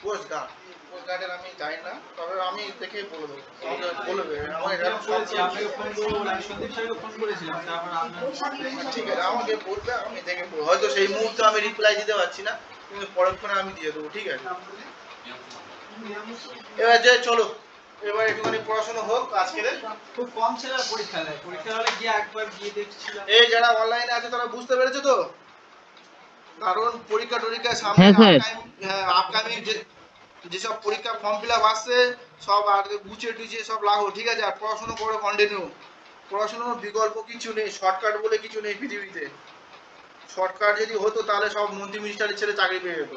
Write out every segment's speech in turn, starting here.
Post গার্ডের আমি যাই না, তবে আমি দেখে বলে দেবো, বলবে ঠিক আছে, আমাকে বলবে, আমি দেখে বলবো। হয়তো সেই মুহূর্তে আমি রিপ্লাই দিতে পারছি না, কিন্তু পরক্ষণে আমি দিয়ে দেবো, ঠিক আছে। এবার যে চলো, এবার একটুখানি পড়াশোনা হোক। আজকে খুব কম ছেলেরা পরীক্ষা দেয়, পরীক্ষা হলে গিয়ে একবার গিয়ে দেখছিলাম। এই যারা অনলাইনে আছে তারা বুঝতে পেরেছো তো, কারণ পরীক্ষা টরীক্ষার সামনে আপকামিং যেসব পরীক্ষা ফর্ম ফিল আপ আসছে সব আর গুছিয়ে টুচিয়ে সব লাগো, ঠিক আছে। আর পড়াশোনা করো কন্টিনিউ, পড়াশোনার বিকল্প কিছু নেই, শর্টকাট বলে কিছু নেই পৃথিবীতে। শর্টকাট যদি হতো তাহলে সব মন্ত্রী মিনিস্টারের ছেলে চাকরি পেয়ে যেত।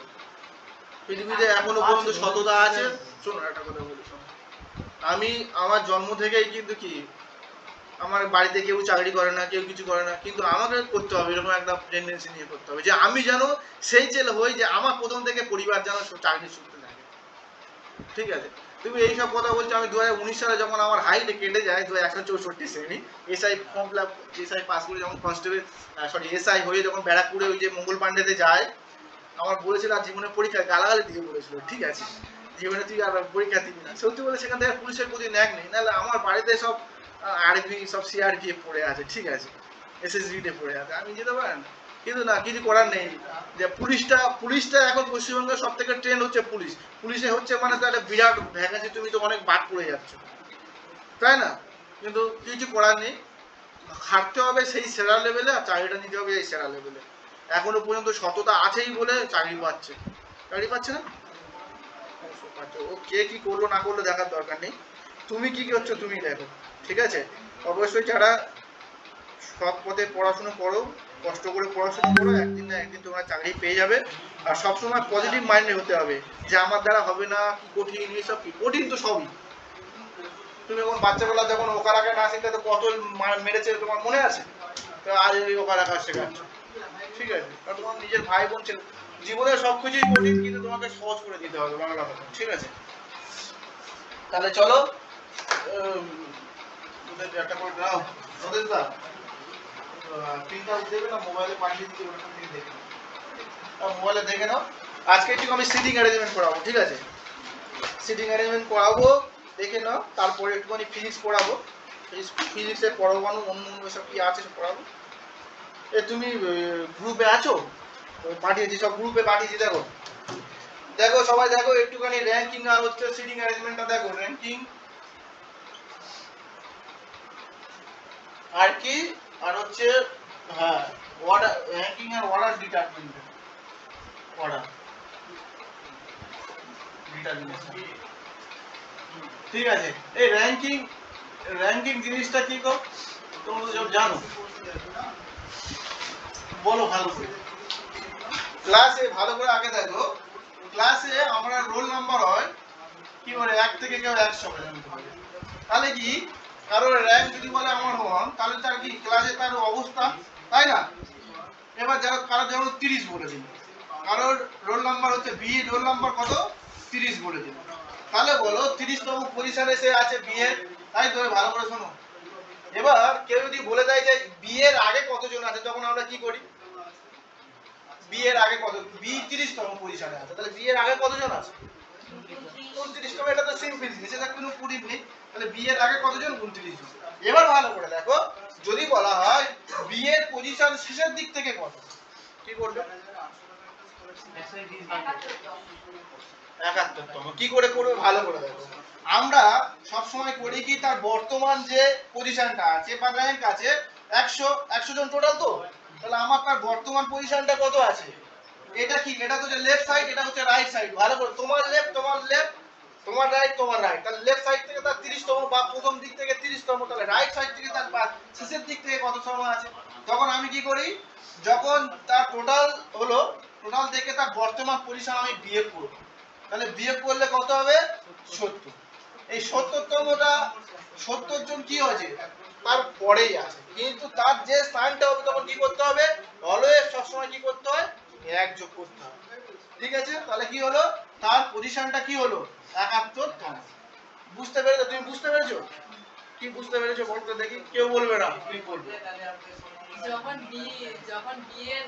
পৃথিবীতে এখনো পর্যন্ত সততা আছে। শোনো একটা কথা বলি, শোনো, আমি আমার জন্ম থেকেই কিন্তু কি আমার বাড়িতে কেউ চাকরি করে না, কেউ কিছু করে না, কিন্তু আমাকে করতে হবে, এরকম একটা টেন্ডেন্সি নিয়ে করতে হবে যে আমি যেন সেই ছেলে হই যে আমার প্রথম থেকে পরিবার যেন চাকরির সূত্রে থাকে, ঠিক আছে। তুমি এইসব কথা বলছো, আমি 2019 সালে যখন আমার হাইট কেটে যায় 164 শ্রেণী, SI form fill up, SI pass করে যখন কনস্টেবল এসআই হয়ে যখন ব্যারাকপুরে ওই যে মঙ্গল পাণ্ডেতে যায়, আমার বলেছিল আর জীবনে পরীক্ষা গালাগালি দিয়ে বলেছিল, ঠিক আছে, জীবনে তুই আর পরীক্ষা দিবি না। সত্যি বলে সেখান থেকে পুলিশের প্রতি ন্যাক নেই, নাহলে আমার বাড়িতে সব আরবি সব সিআরপিএফ পড়ে আছে, ঠিক আছে, এসএসবিতে পড়ে আছে, আমি যেতে পারি না। কিন্তু না, কিছু করার নেই। যে পুলিশটা এখন পশ্চিমবঙ্গের সব থেকে ট্রেন্ড হচ্ছে পুলিশে হচ্ছে, মানে তাহলে বিরাট ভ্যাকেন্সি, তুমি তো অনেক বাদ পড়ে যাচ্ছ, তাই না? কিন্তু কিছু করার নেই, খাটতে হবে সেই সেরা লেভেলে, আর চাকরিটা নিতে হবে এই সেরা লেভেলে। এখনো পর্যন্ত সততা আছেই বলে চাকরি পাচ্ছে না। ও কে কি করলো না করলো দেখার দরকার নেই, তুমি কি করছো তুমি দেখো, ঠিক আছে। অবশ্যই যারা সৎ পথে পড়াশোনা করো, কষ্ট করে পড়াশোনা করো, একদিন না একদিন তোমরা চাকরি পেয়ে যাবে। আর সবসময় পজিটিভ মাইন্ডে হতে হবে যে আমার দ্বারা হবে না, কি কঠিন, এইসব কি কঠিন তো সবই। তুমি যখন বাচ্চাবেলা যখন ওকার আগে না শিখতে তো কত মেরেছে তোমার মনে আছে? আজ ওই ওকার আঁকা শেখাচ্ছ, ঠিক আছে। কারণ তোমার নিজের ভাই বোন ছিল, জীবনের সবকিছুই কঠিন, কিন্তু তোমাকে সহজ করে দিতে হবে, বাংলা কথা, ঠিক আছে। তাহলে চলো, একটা করে দাও নদেশ দা, প্রিন্টটা দেবে না, মোবাইলে পাঠিয়ে দিতে ওরকম দিন দেখে মোবাইলে দেখে নাও। আজকে একটু আমি সিটিং অ্যারেঞ্জমেন্ট করাবো, ঠিক আছে, সিটিং অ্যারেঞ্জমেন্ট করাবো, দেখে নাও। তারপরে একটুখানি ফিজিক্স পড়াবো, ফিজিক্সে পরমাণু অন্য সব কি আছে সব পড়াবো। তুমি গ্রুপে আছো? পাঠিয়েছি, সব গ্রুপে পাঠিয়েছি, দেখো দেখো সবাই দেখো একটুখানি র্যাঙ্কিং আর হচ্ছে সিটিং অ্যারেঞ্জমেন্টটা দেখো, র্যাঙ্কিং আর কি, আর হচ্ছে হ্যাঁ অর্ডার, র্যাঙ্কিং আর অর্ডার ডিটারমিনেশন, অর্ডার ডিটারমিনেশন, ঠিক আছে। এই র্যাঙ্কিং জিনিসটা কি গো, তোমরা সব জানো, বলো ভালো করে। ক্লাসে ভালো করে আগে দেখো, ক্লাসে আমরা রোল নাম্বার হয় কি বলে 1 থেকে কেউ 100 পর্যন্ত, তাহলে কি কারোর র্যাঙ্ক যদি বলে আমার হন, তাহলে তার কি ক্লাসে তার অবস্থা, তাই না? এবার যারা কারো যেমন 30 বলে দিন, কারোর রোল নাম্বার হচ্ছে বি, রোল নাম্বার কত 30 বলে দিন, তাহলে বলো 30তম পজিশনে সে আছে বি এর, তাই তো? ভালো করে শোনো। এবার কেউ যদি বলে দেয় যে বি এর আগে কতজন আছে, তখন আমরা কি করি? বি এর আগে কত, বি 30তম পজিশনে আছে, তাহলে বি এর আগে কতজন আছে? 29তম। এটা তো সিম্পল জিনিস, এটা কোনো কঠিন নেই। তাহলে বি এর আগে কতজন? 29 জন। এবার ভালো করে দেখো, যদি বলা হয় বি এর পজিশন শেষের দিক থেকে কত, কি করবে? 71তম। কি করে করবে ভালো করে দেখো, আমরা সব সময় করি কি, তার বর্তমান যে পজিশনটা আছে বা র্যাঙ্ক আছে 100 জন টোটাল, তো তাহলে আমার তার বর্তমান পজিশনটা কত আছে, এটা কি, এটা হচ্ছে লেফট সাইড, এটা হচ্ছে রাইট সাইড। ভালো করে, তোমার লেফট, তোমার রাইট, তাহলে লেফট সাইড থেকে তার 30তম বা প্রথম দিক থেকে 30তম, তাহলে রাইট সাইড থেকে তার শেষের দিক থেকে কত সময় আছে। তখন আমি কি করি, যখন তার টোটাল হলো, টোটাল থেকে তার বর্তমান পজিশন আমি বিয়োগ করব, তাহলে বিয়োগ করলে কত হবে? 70। এই 70তমটা 70 জন কি হয়েছে তার পরেই আছে, কিন্তু তার যে স্থানটা হবে তখন কি করতে হবে? অলওয়েজ সবসময় কি করতে হয়? এক যোগ করতে হবে, ঠিক আছে। তাহলে কি হলো, তার পজিশনটা কি হলো? 71তম। বুঝতে পেরেছো? তুমি বুঝতে পেরেছো? কি বুঝতে পেরেছো বলতে দেখি, কেউ বলবে না, তুমি বলবে। যখন বি এর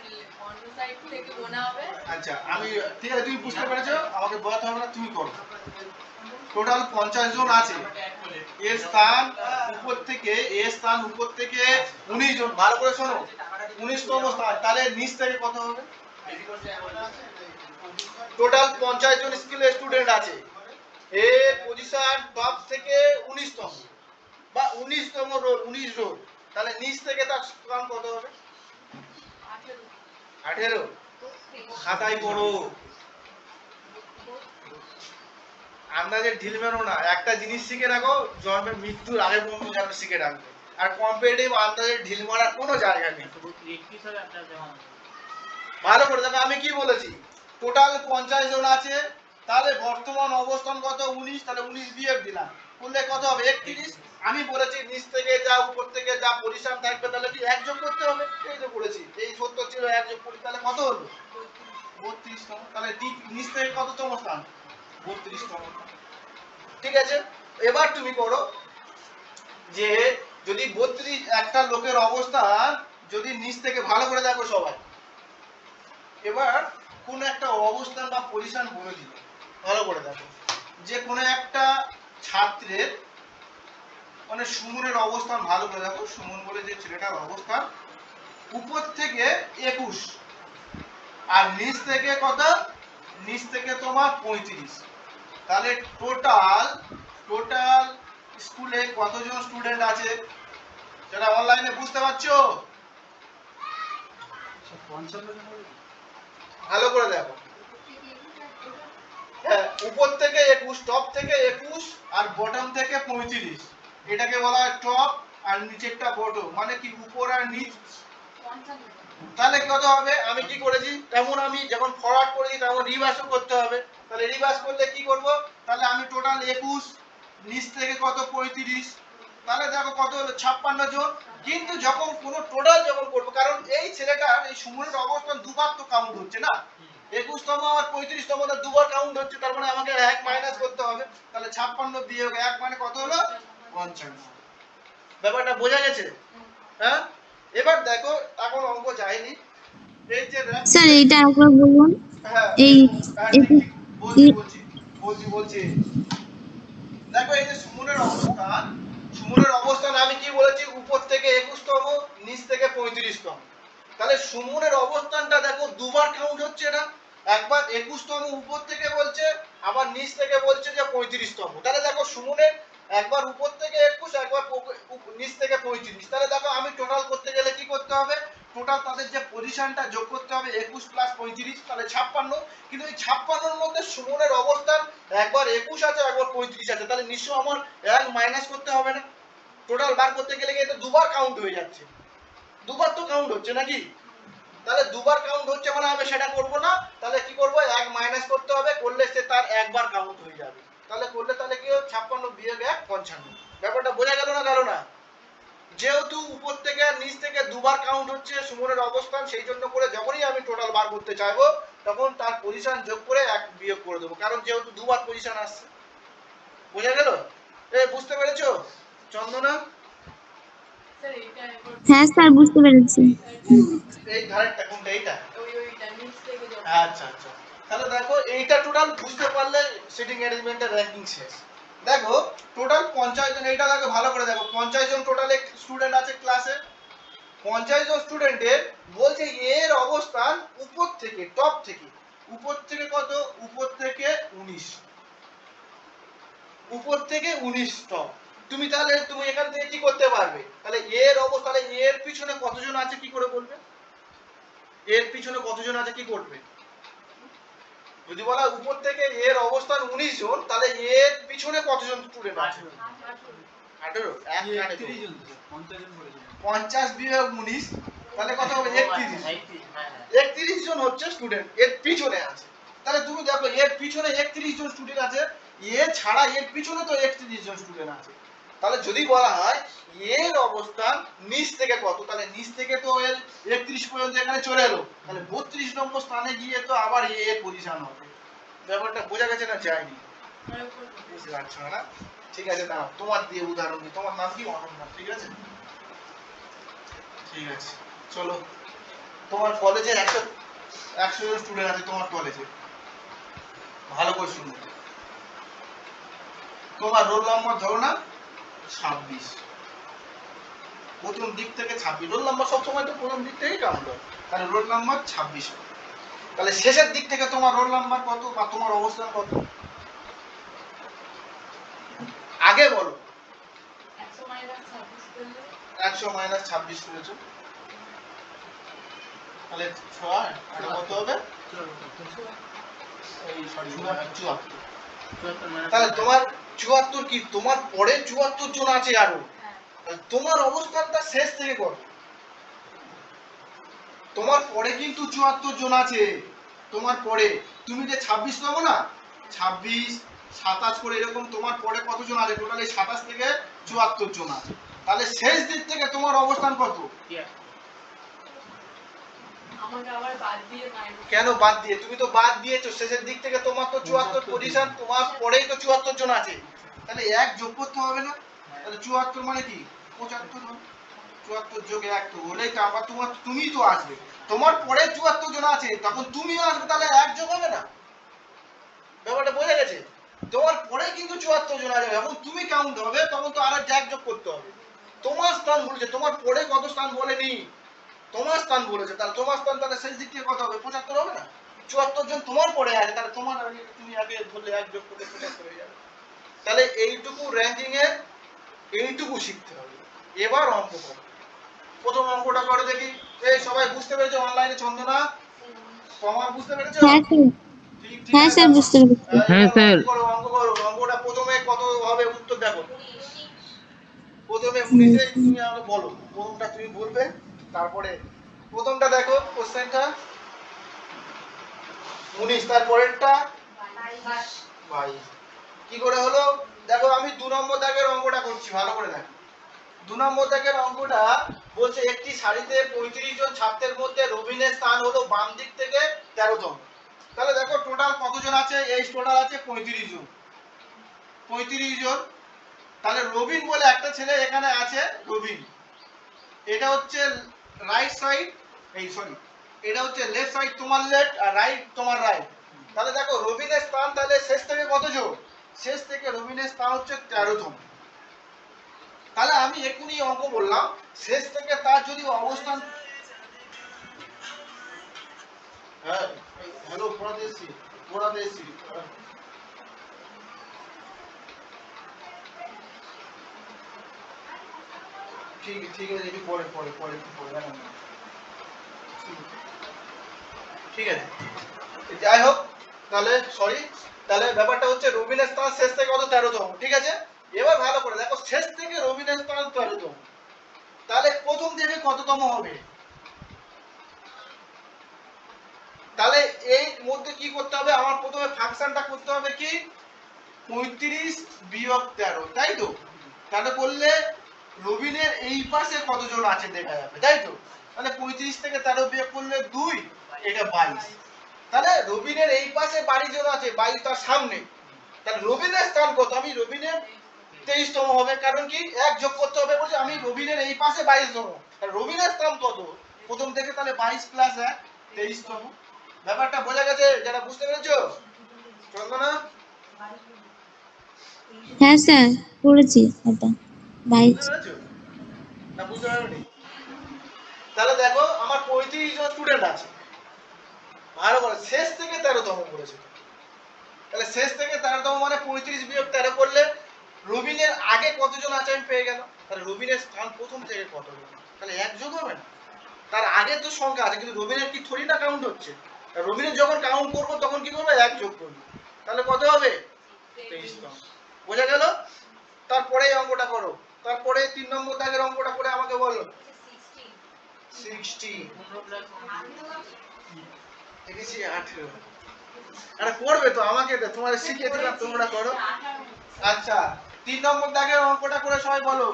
অন্য সাইড থেকে গোনা হবে। আচ্ছা আমি ঠিক আছে, তুমি বুঝতে পেরেছো, আমাকে বোঝাতে হবে না, তুমি করো। টোটাল 50 জন আছে, এর স্থান উপর থেকে 19 জন, ভালো করে শোনো, 19তম স্থান, তাহলে নিচ থেকে কত হবে? টোটাল 50 জন স্টুডেন্ট আছে, এর পজিশন টপ থেকে 19তম বা 19তম রোল, 19 রোল, তাহলে নিচ থেকে তার স্থান কত হবে? 18। খাতায় পড়ো, আন্দাজে ঢিল মেরো না, একটা জিনিস শিখে রাখো, জন্মের মৃত্যুর আগে পর্যন্ত যেন শিখে রাখবে, আর কম্পিটিটিভ আন্দাজে ঢিল মারার কোনো জায়গা নেই। ভালো করে দেখো আমি কি বলেছি, টোটাল 50 জন আছে, তাহলে বর্তমান অবস্থান কত? 19, তাহলে 19 বিয়োগ দিলাম, করলে কত হবে? 31। আমি বলেছি নিচ থেকে যা উপর থেকে যা পজিশন থাকবে তাহলে কি এক যোগ করতে হবে, এই যে করেছি, এই 70 ছিল এক যোগ করি, তাহলে কত হলো? 32তম। তাহলে ঠিক নিচ থেকে কততম স্থান? 32তম। ঠিক আছে, এবার তুমি করো যে যদি 32 একটা লোকের অবস্থান যদি নিচ থেকে, ভালো করে দেখো সবাই, এবার কোন একটা অবস্থান বা পজিশন বলে দিল, ভালো করে দেখো, যে কোন একটা ছাত্রের মানে সুমনের অবস্থান, ভালো করে দেখো, সুমন বলে যে ছেলেটার অবস্থান উপর থেকে 21 আর নিচ থেকে কত? নিচ থেকে তোমার 35। তাহলে টোটাল স্কুলে কতজন স্টুডেন্ট আছে যারা অনলাইনে, বুঝতে পারছো? ভালো করে দেখো, হ্যাঁ, উপর থেকে 21, টপ থেকে 21 আর বটম থেকে 35, এটাকে বলা হয় টপ আর নিচেরটা বটম, মানে কি উপর আর নিচ। তাহলে কত হবে? আমি কি করেছি, তেমন আমি যখন ফরওয়ার্ড করেছি তেমন রিভার্সও করতে হবে, তাহলে রিভার্স করলে কি করব, তাহলে আমি টোটাল 21, নিচ থেকে কত? 35, তাহলে দেখো কত হলো? 56 জন। কিন্তু যখন কোনো টোটাল যখন করব, কারণ এই ছেলেটার এই সুমনের অবস্থান দুবার তো কাউন্ট হচ্ছে না, 21তম আর 35তম দুবার কাউন্ট হচ্ছে, তার মানে আমাকে 1 মাইনাস করতে হবে, তাহলে 56 বিয়োগ 1 মানে কত হলো? 55। ব্যাপারটা বোঝা গেছে? হ্যাঁ, এবার দেখো, এখন অঙ্ক যায়নি, এই যে স্যার এইটা একবার বলুন। হ্যাঁ এই বলছি দেখো, এই যে সুমনের অবস্থান আমি কি বলেছি, উপর থেকে 21তম, নিচ থেকে 35তম, তাহলে সুমনের অবস্থানটা দেখো দুবার কাউন্ট হচ্ছে না, একবার 21তম উপর থেকে বলছে, আবার নিচ থেকে বলছে যে 35তম, তাহলে দেখো সুমনের একবার উপর থেকে 21, একবার নিচ থেকে 35, তাহলে দেখো আমি টোটাল করতে গেলে কি করতে হবে, টোটাল তাদের যে পজিশনটা যোগ করতে হবে 21 প্লাস 35, তাহলে 56, কিন্তু এই 56 মধ্যে সুমনের অবস্থান একবার 21 আছে, একবার 35 আছে, তাহলে নিশ্চয়ই আমার 1 মাইনাস করতে হবে না, টোটাল বার করতে গেলে এটা দুবার কাউন্ট হয়ে যাচ্ছে, দুবার তো কাউন্ট হচ্ছে নাকি, তাহলে দুবার কাউন্ট হচ্ছে মানে আমি সেটা করব না, তাহলে কি করব, 1 মাইনাস করতে হবে, করলে সে তার একবার কাউন্ট হয়ে যাবে, তাহলে করলে তাহলে কি হবে, 56 বিয়োগ 1 55। ব্যাপারটা বোঝা গেল না? গেল না? যেহেতু উপর থেকে আর নিচ থেকে দুবার কাউন্ট হচ্ছে সুমনের অবস্থান, সেই জন্য করে যখনই আমি টোটাল বার করতে চাইবো তখন তার পজিশন যোগ করে 1 বিয়োগ করে দেবো, কারণ যেহেতু দুবার পজিশন আসছে। বোঝা গেল? বুঝতে পেরেছো চন্দনা? হ্যাঁ স্যার বুঝতে পেরেছি। এই ধারেরটা কোনটা? এইটা? আচ্ছা আচ্ছা, তাহলে দেখো এইটা টোটাল বুঝতে পারলে সিটিং অ্যারেঞ্জমেন্টের র‍্যাঙ্কিং শেষ। দেখো টোটাল 50 জন, এইটা দেখো ভালো করে দেখো, 50 জন টোটাল স্টুডেন্ট আছে ক্লাসে, 50 জন স্টুডেন্টের বলছে এর অবস্থান উপর থেকে, টপ থেকে, উপর থেকে কত? উপর থেকে 19, উপর থেকে 19 টপ। তুমি তাহলে তুমি এখান থেকে কি করতে পারবে, তাহলে এর অবস্থা, তাহলে এর পিছনে কতজন আছে কি করে বলবে, এর পিছনে কতজন আছে কি করবে, যদি বলা উপর থেকে এর অবস্থান 19 জন, তাহলে এর পিছনে কতজন স্টুডেন্ট আছে? 18, 31 জন, 50 বিয়োগ 19, তাহলে কত হবে? 31 জন হচ্ছে স্টুডেন্ট এর পিছনে আছে। তাহলে তুমি দেখো এর পিছনে 31 জন স্টুডেন্ট আছে, এ ছাড়া এর পিছনে তো 31 জন স্টুডেন্ট আছে, তাহলে যদি বলা হয় এর অবস্থান নিচ থেকে কত, তাহলে নিচ থেকে তো এর 31 পর্যন্ত এখানে চলে এলো, তাহলে 32 নম্বর স্থানে গিয়ে তো আবার এর পজিশন হবে। ব্যাপারটা বোঝা গেছে না? যায়নি? বুঝতে পারছো না? ঠিক আছে, দাঁড়াও তোমার দিয়ে উদাহরণ দিই। তোমার নাম কি? অনন্যা, ঠিক আছে? ঠিক আছে, চলো, তোমার কলেজে 100 জন স্টুডেন্ট আছে তোমার কলেজে, ভালো করে শুনো। তোমার রোল নাম্বার ধরো না 26, প্রথম দিক থেকে 26, রোল নাম্বার সবসময় তো প্রথম দিক থেকেই কাউন্ট হয়, তাহলে রোল নাম্বার 26। তাহলে শেষের দিক থেকে তোমার রোল নাম্বার কত বা তোমার অবস্থান কত আগে বলো। 100 মাইনাস 26 করলে 100 মাইনাস 26 করেছো, তাহলে 6 এটা কত হবে? এই সরি 74। তাহলে তোমার 74 কি তোমার পরে 74 জন আছে আরো, হ্যাঁ তোমার অবস্থানটা শেষ থেকে করো। তোমার পরে কিন্তু 74 জন আছে, তোমার পরে তুমি যে 26 পাবো না, 26 27 করে এরকম তোমার পরে কতজন আছে, টোটাল এই 27 থেকে 74 জন আছে। তাহলে শেষ দিক থেকে তোমার অবস্থান কত? আমাকে আবার বাদ দিয়ে মাইনাস কেন বাদ দিয়ে? তুমি তো বাদ দিয়েছো, শেষের দিক থেকে তোমার তো 74 পজিশন, তোমার পরেই তো 74 জন আছে, তাহলে এক যোগ করতে হবে না? তাহলে 74 মানে কি 75 জন, 74 যোগ 1 তো হলেই তো আবার তুমি তো আসবে, তোমার পরে 74 জন আছে তখন তুমিও আসবে, তাহলে এক যোগ হবে না? ব্যাপারটা বোঝা গেছে? তোমার পরে কিন্তু 74 জন আছে, যখন তুমি কাউন্ট হবে তখন তো আর এক যোগ করতে হবে। তোমার স্থান বলেছে, তোমার পরে কত স্থান বলেনি, তোমার স্থান বলেছে, তাহলে তোমার স্থান তাহলে শেষ দিক থেকে কত হবে? 75 হবে না? 74 জন তোমার পরে আছে, তাহলে তোমার আগে তুমি আগে ধরলে এক যোগ করলে 75 হয়ে যাবে। তাহলে এইটুকু র্যাঙ্কিং এর এইটুকু শিখতে হবে। এবার অঙ্ক করো, প্রথম অঙ্কটা করে দেখি। এই সবাই বুঝতে পেরেছো? অনলাইনে চন্দনা তোমার বুঝতে পেরেছো? হ্যাঁ স্যার, ঠিক ঠিক হ্যাঁ আছে, স্যার বুঝতে পেরেছি। হ্যাঁ স্যার। অঙ্ক করো, অঙ্ক করো। অঙ্কটা প্রথমে কত হবে উত্তর দেখো। 19 প্রথমে 19 তুমি আমাকে বলো, প্রথমটা তুমি বলবে, তারপরে প্রথমটা দেখো কোশ্চেনটা 19, তারপরেরটা 22 22। কি করে হলো দেখো, আমি 2 নম্বর দাগের অঙ্কটা করছি, ভালো করে দেখো। 2 নম্বর দাগের অঙ্কটা বলছে একটি সারিতে 35 জন ছাত্রের মধ্যে রবিনের স্থান হলো বাম দিক থেকে 13 তম। তাহলে দেখো টোটাল কতজন আছে, এই টোটাল আছে 35 জন, 35 জন। তাহলে রবিন বলে একটা ছেলে এখানে আছে, রবিন। এটা হচ্ছে রাইট সাইড, এই সরি এটা হচ্ছে লেফট সাইড তোমার লেফট আর রাইট তোমার রাইট। তাহলে দেখো রবিনের স্থান তাহলে শেষ থেকে কত যোগ, শেষ থেকে রবিনের স্থান হচ্ছে 13 তম। তাহলে আমি এক্ষুনি অঙ্ক বললাম, শেষ থেকে তার যদি অবস্থান, হ্যাঁ হ্যালো পড়াতে এসছি, পড়াতে এসছি। ঠিক ঠিক আছে, একটু পরে পরে পরে একটু পরে জানাবো। ঠিক আছে, যাই হোক, তাহলে সরি, তাহলে ব্যাপারটা হচ্ছে রবিনের স্থান শেষ থেকে কত 13 তম, ঠিক আছে। এবার ভালো করে দেখো, শেষ থেকে রবিনের স্থান 13 তম, তাহলে প্রথম থেকে কততম হবে? তাহলে এই মধ্যে কি করতে হবে, আমার প্রথমে ফাংশনটা করতে হবে কি 35 বিয়োগ 13, তাই তো? তাহলে বললে রবিনের এই পাশে কতজন আছে দেখা যাবে, তাই তো? তাহলে 35 থেকে 13 বিয়োগ করলে 2, এটা 22। তাহলে রবিনের এই পাশে 22 জন আছে, 22 তার সামনে, তাহলে রবিনের স্থান কত? আমি রবিনের 23 তম হবে, কারণ কি এক যোগ করতে হবে বলছে, আমি রবিনের এই পাশে 22 তম, তাহলে রবিনের স্থান কত প্রথম থেকে, তাহলে 22 প্লাস 1 23 তম। ব্যাপারটা বোঝা গেছে? যারা বুঝতে পেরেছো চন্দনা? হ্যাঁ স্যার করেছি এটা। বুঝতে 22। পেরেছো না বুঝতে পারোনি? তাহলে দেখো আমার 35 জন স্টুডেন্ট আছে, ভালো করে শেষ থেকে 13 তম করেছে। তাহলে শেষ থেকে 13 তম মানে 35 বিয়োগ 13 করলে রবিনের আগে কতজন আছে আমি পেয়ে গেলাম। তাহলে রবিনের স্থান প্রথম থেকে কতজন, তাহলে এক যোগ হবে না? তার আগে তো সংখ্যা আছে, কিন্তু রবিনের কি থরি না কাউন্ট হচ্ছে? রবিনের যখন কাউন্ট করব তখন কি করবো, এক যোগ করবো, তাহলে কত হবে 23 তম। বোঝা গেল? তারপরে এই অঙ্কটা করো, তারপরে 3 নম্বর দাগের অঙ্কটা করে আমাকে বলো। 60 দেখেছি 18, আরে করবে তো, আমাকে তো তোমাদের শিখিয়ে দিলাম, তোমরা করো। আচ্ছা 3 নম্বর দাগের অঙ্কটা করে সবাই বলো।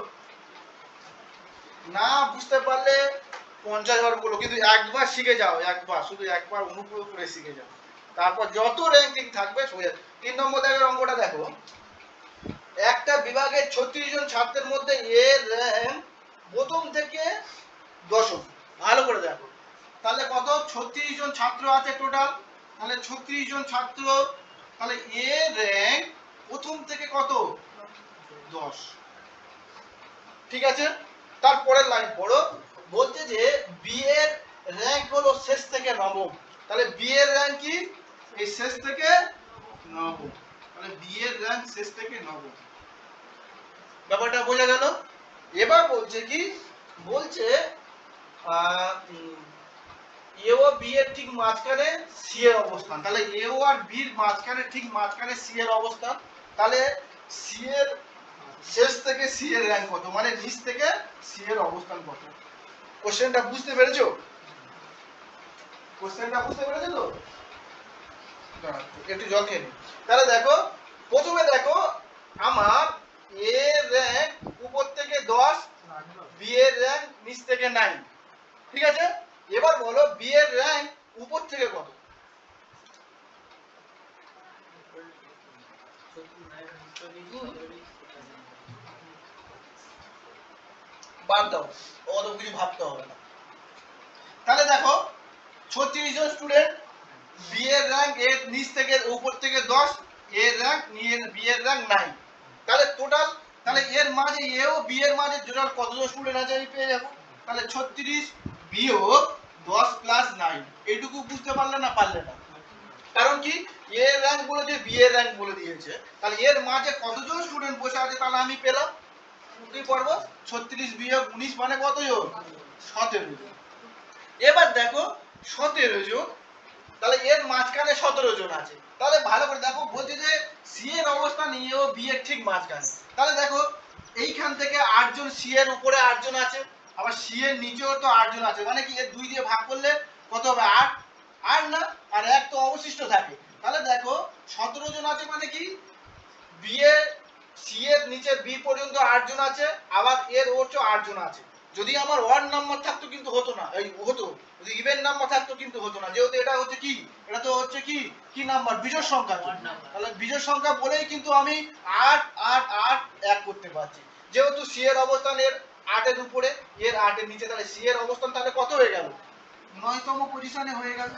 না বুঝতে পারলে 50 বার বলো, কিন্তু একবার শিখে যাও, একবার শুধু একবার অনুগ্রহ করে শিখে যাও, তারপর যত র্যাঙ্কিং থাকবে সোজা। 3 নম্বর দাগের অঙ্কটা দেখো, একটা বিভাগের 36 জন ছাত্রের মধ্যে এর র্যাঙ্ক প্রথম থেকে দশম, ভালো করে দেখো, তাহলে কত 36 জন ছাত্র আছে টোটাল, তাহলে 36 জন ছাত্র, তাহলে এ র্যাঙ্ক প্রথম থেকে কত 10, ঠিক আছে। তারপরের লাইন পড়ো, বলছে যে বি এর র্যাঙ্ক হলো শেষ থেকে নবম, তাহলে বি এর র্যাঙ্ক কি এই শেষ থেকে নবম, তাহলে বি এর র্যাঙ্ক শেষ থেকে নবম, ব্যাপারটা বোঝা গেল। এবার বলছে কি, বলছে এ ও বি এর ঠিক মাঝখানে সি এর অবস্থান, তাহলে এ ও আর বি এর মাঝখানে ঠিক মাঝখানে সি এর অবস্থান, তাহলে সি এর শেষ থেকে সি এর র্যাঙ্ক কত, মানে নিচ থেকে সি এর অবস্থান কত। কোশ্চেনটা বুঝতে পেরেছো? কোশ্চেনটা বুঝতে পেরেছো তো? একটু জল খেয়ে নিই। তাহলে দেখো, প্রথমে দেখো আমার এ র্যাঙ্ক উপর থেকে 10, বি এর র্যাঙ্ক নিচ থেকে 9, ঠিক আছে। এবার বলো বি এর র্যাঙ্ক উপর থেকে কত? বাদ দাও, অত কিছু ভাবতে হবে না। তাহলে দেখো 36 জন স্টুডেন্ট, বি এর র্যাঙ্ক এর নিচ থেকে উপর থেকে 10, এ এর র্যাঙ্ক বি এর র্যাঙ্ক 9, তাহলে টোটাল, তাহলে এর মাঝে এ ও বি এর মাঝে টোটাল কতজন স্টুডেন্ট আছে আমি পেয়ে যাব, তাহলে 36 বিয়োগ 10 প্লাস 9, এইটুকু বুঝতে পারলে না পারলে না? কারণ কি এ এর র্যাঙ্ক বলেছে, বি এর র্যাঙ্ক বলে দিয়েছে, তাহলে এর মাঝে কতজন স্টুডেন্ট বসে আছে তাহলে আমি পেলাম কি করব, 36 বিয়োগ 19 মানে কতজন, 17 জন। এবার দেখো 17 জন, তাহলে এর মাঝখানে 17 জন আছে, তাহলে ভালো করে দেখো, বলছে যে সি এর অবস্থান এ ও বি এর ঠিক মাঝখানে, তাহলে দেখো এইখান থেকে 8 জন সি এর উপরে 8 জন আছে, আবার সি এর নিচেও তো 8 জন আছে, মানে কি এর 2 দিয়ে ভাগ করলে কত হবে, 8, 8 না, আর 1 তো অবশিষ্ট থাকে, তাহলে দেখো 17 জন আছে, মানে কি বি এর সি এর নিচে বি পর্যন্ত 8 জন আছে, আবার এর ওর চেয়ে 8 জন আছে। যদি আমার ওয়ান নাম্বার থাকতো কিন্তু হতো না, এই হতো, যদি ইভেন নাম্বার থাকতো কিন্তু হতো না, যেহেতু এটা হচ্ছে কি, এটা তো হচ্ছে কি কি নাম্বার, বিজোড় সংখ্যা, তাহলে বিজোড় সংখ্যা বলেই কিন্তু আমি 8 8 8 এক করতে পারছি, যেহেতু সি এর অবস্থান এর 8 এর উপরে, এর 8 এর নিচে, তাহলে সি এর অবস্থান তাহলে কত হয়ে গেল, 9তম পজিশনে হয়ে গেল।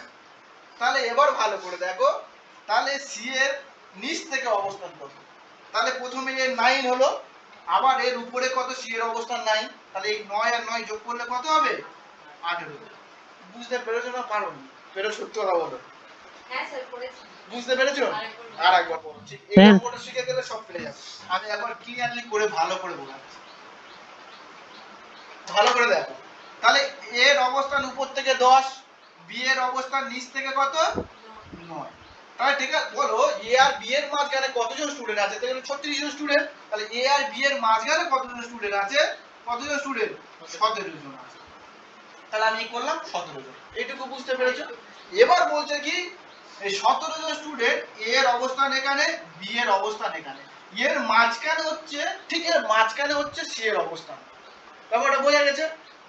তাহলে এবার ভালো করে দেখো, তাহলে সি এর নিচ থেকে অবস্থান কত, তাহলে প্রথমে এর 9 হলো, আবার এর উপরে কত, সি এর অবস্থান 9, তাহলে এই 9 আর 9 যোগ করলে কত হবে, 18। বুঝতে পেরেছো না পারোনি? পেরেছো সত্যি কথা বলো। হ্যাঁ স্যার পড়েছি। বুঝতে পেরেছো? আরেকবার আর একবার বলো, ঠিক এই অঙ্কটা শিখে গেলে সব পেরে যাবে। আমি একবার ক্লিয়ারলি করে ভালো করে বলাচ্ছি, ভালো করে দেখো, তাহলে এর অবস্থান উপর থেকে 10, বি এর অবস্থান নিচ থেকে কত, 9, তাহলে ঠিক আছে, বলো এ আর বি এর মাঝখানে কতজন স্টুডেন্ট আছে, তাহলে 36 জন স্টুডেন্ট, তাহলে এ আর বি এর মাঝখানে কতজন স্টুডেন্ট আছে, কতজন স্টুডেন্ট, 17 জন আছে, তাহলে আমি করলাম 17 জন, এইটুকু বুঝতে পেরেছো? এবার বলছে কি এই 17 জন স্টুডেন্ট, এ এর অবস্থান এখানে, বি এর অবস্থান এখানে, এর মাঝখানে হচ্ছে, ঠিক এর মাঝখানে হচ্ছে সি এর অবস্থান, ব্যাপারটা বোঝা গেছে?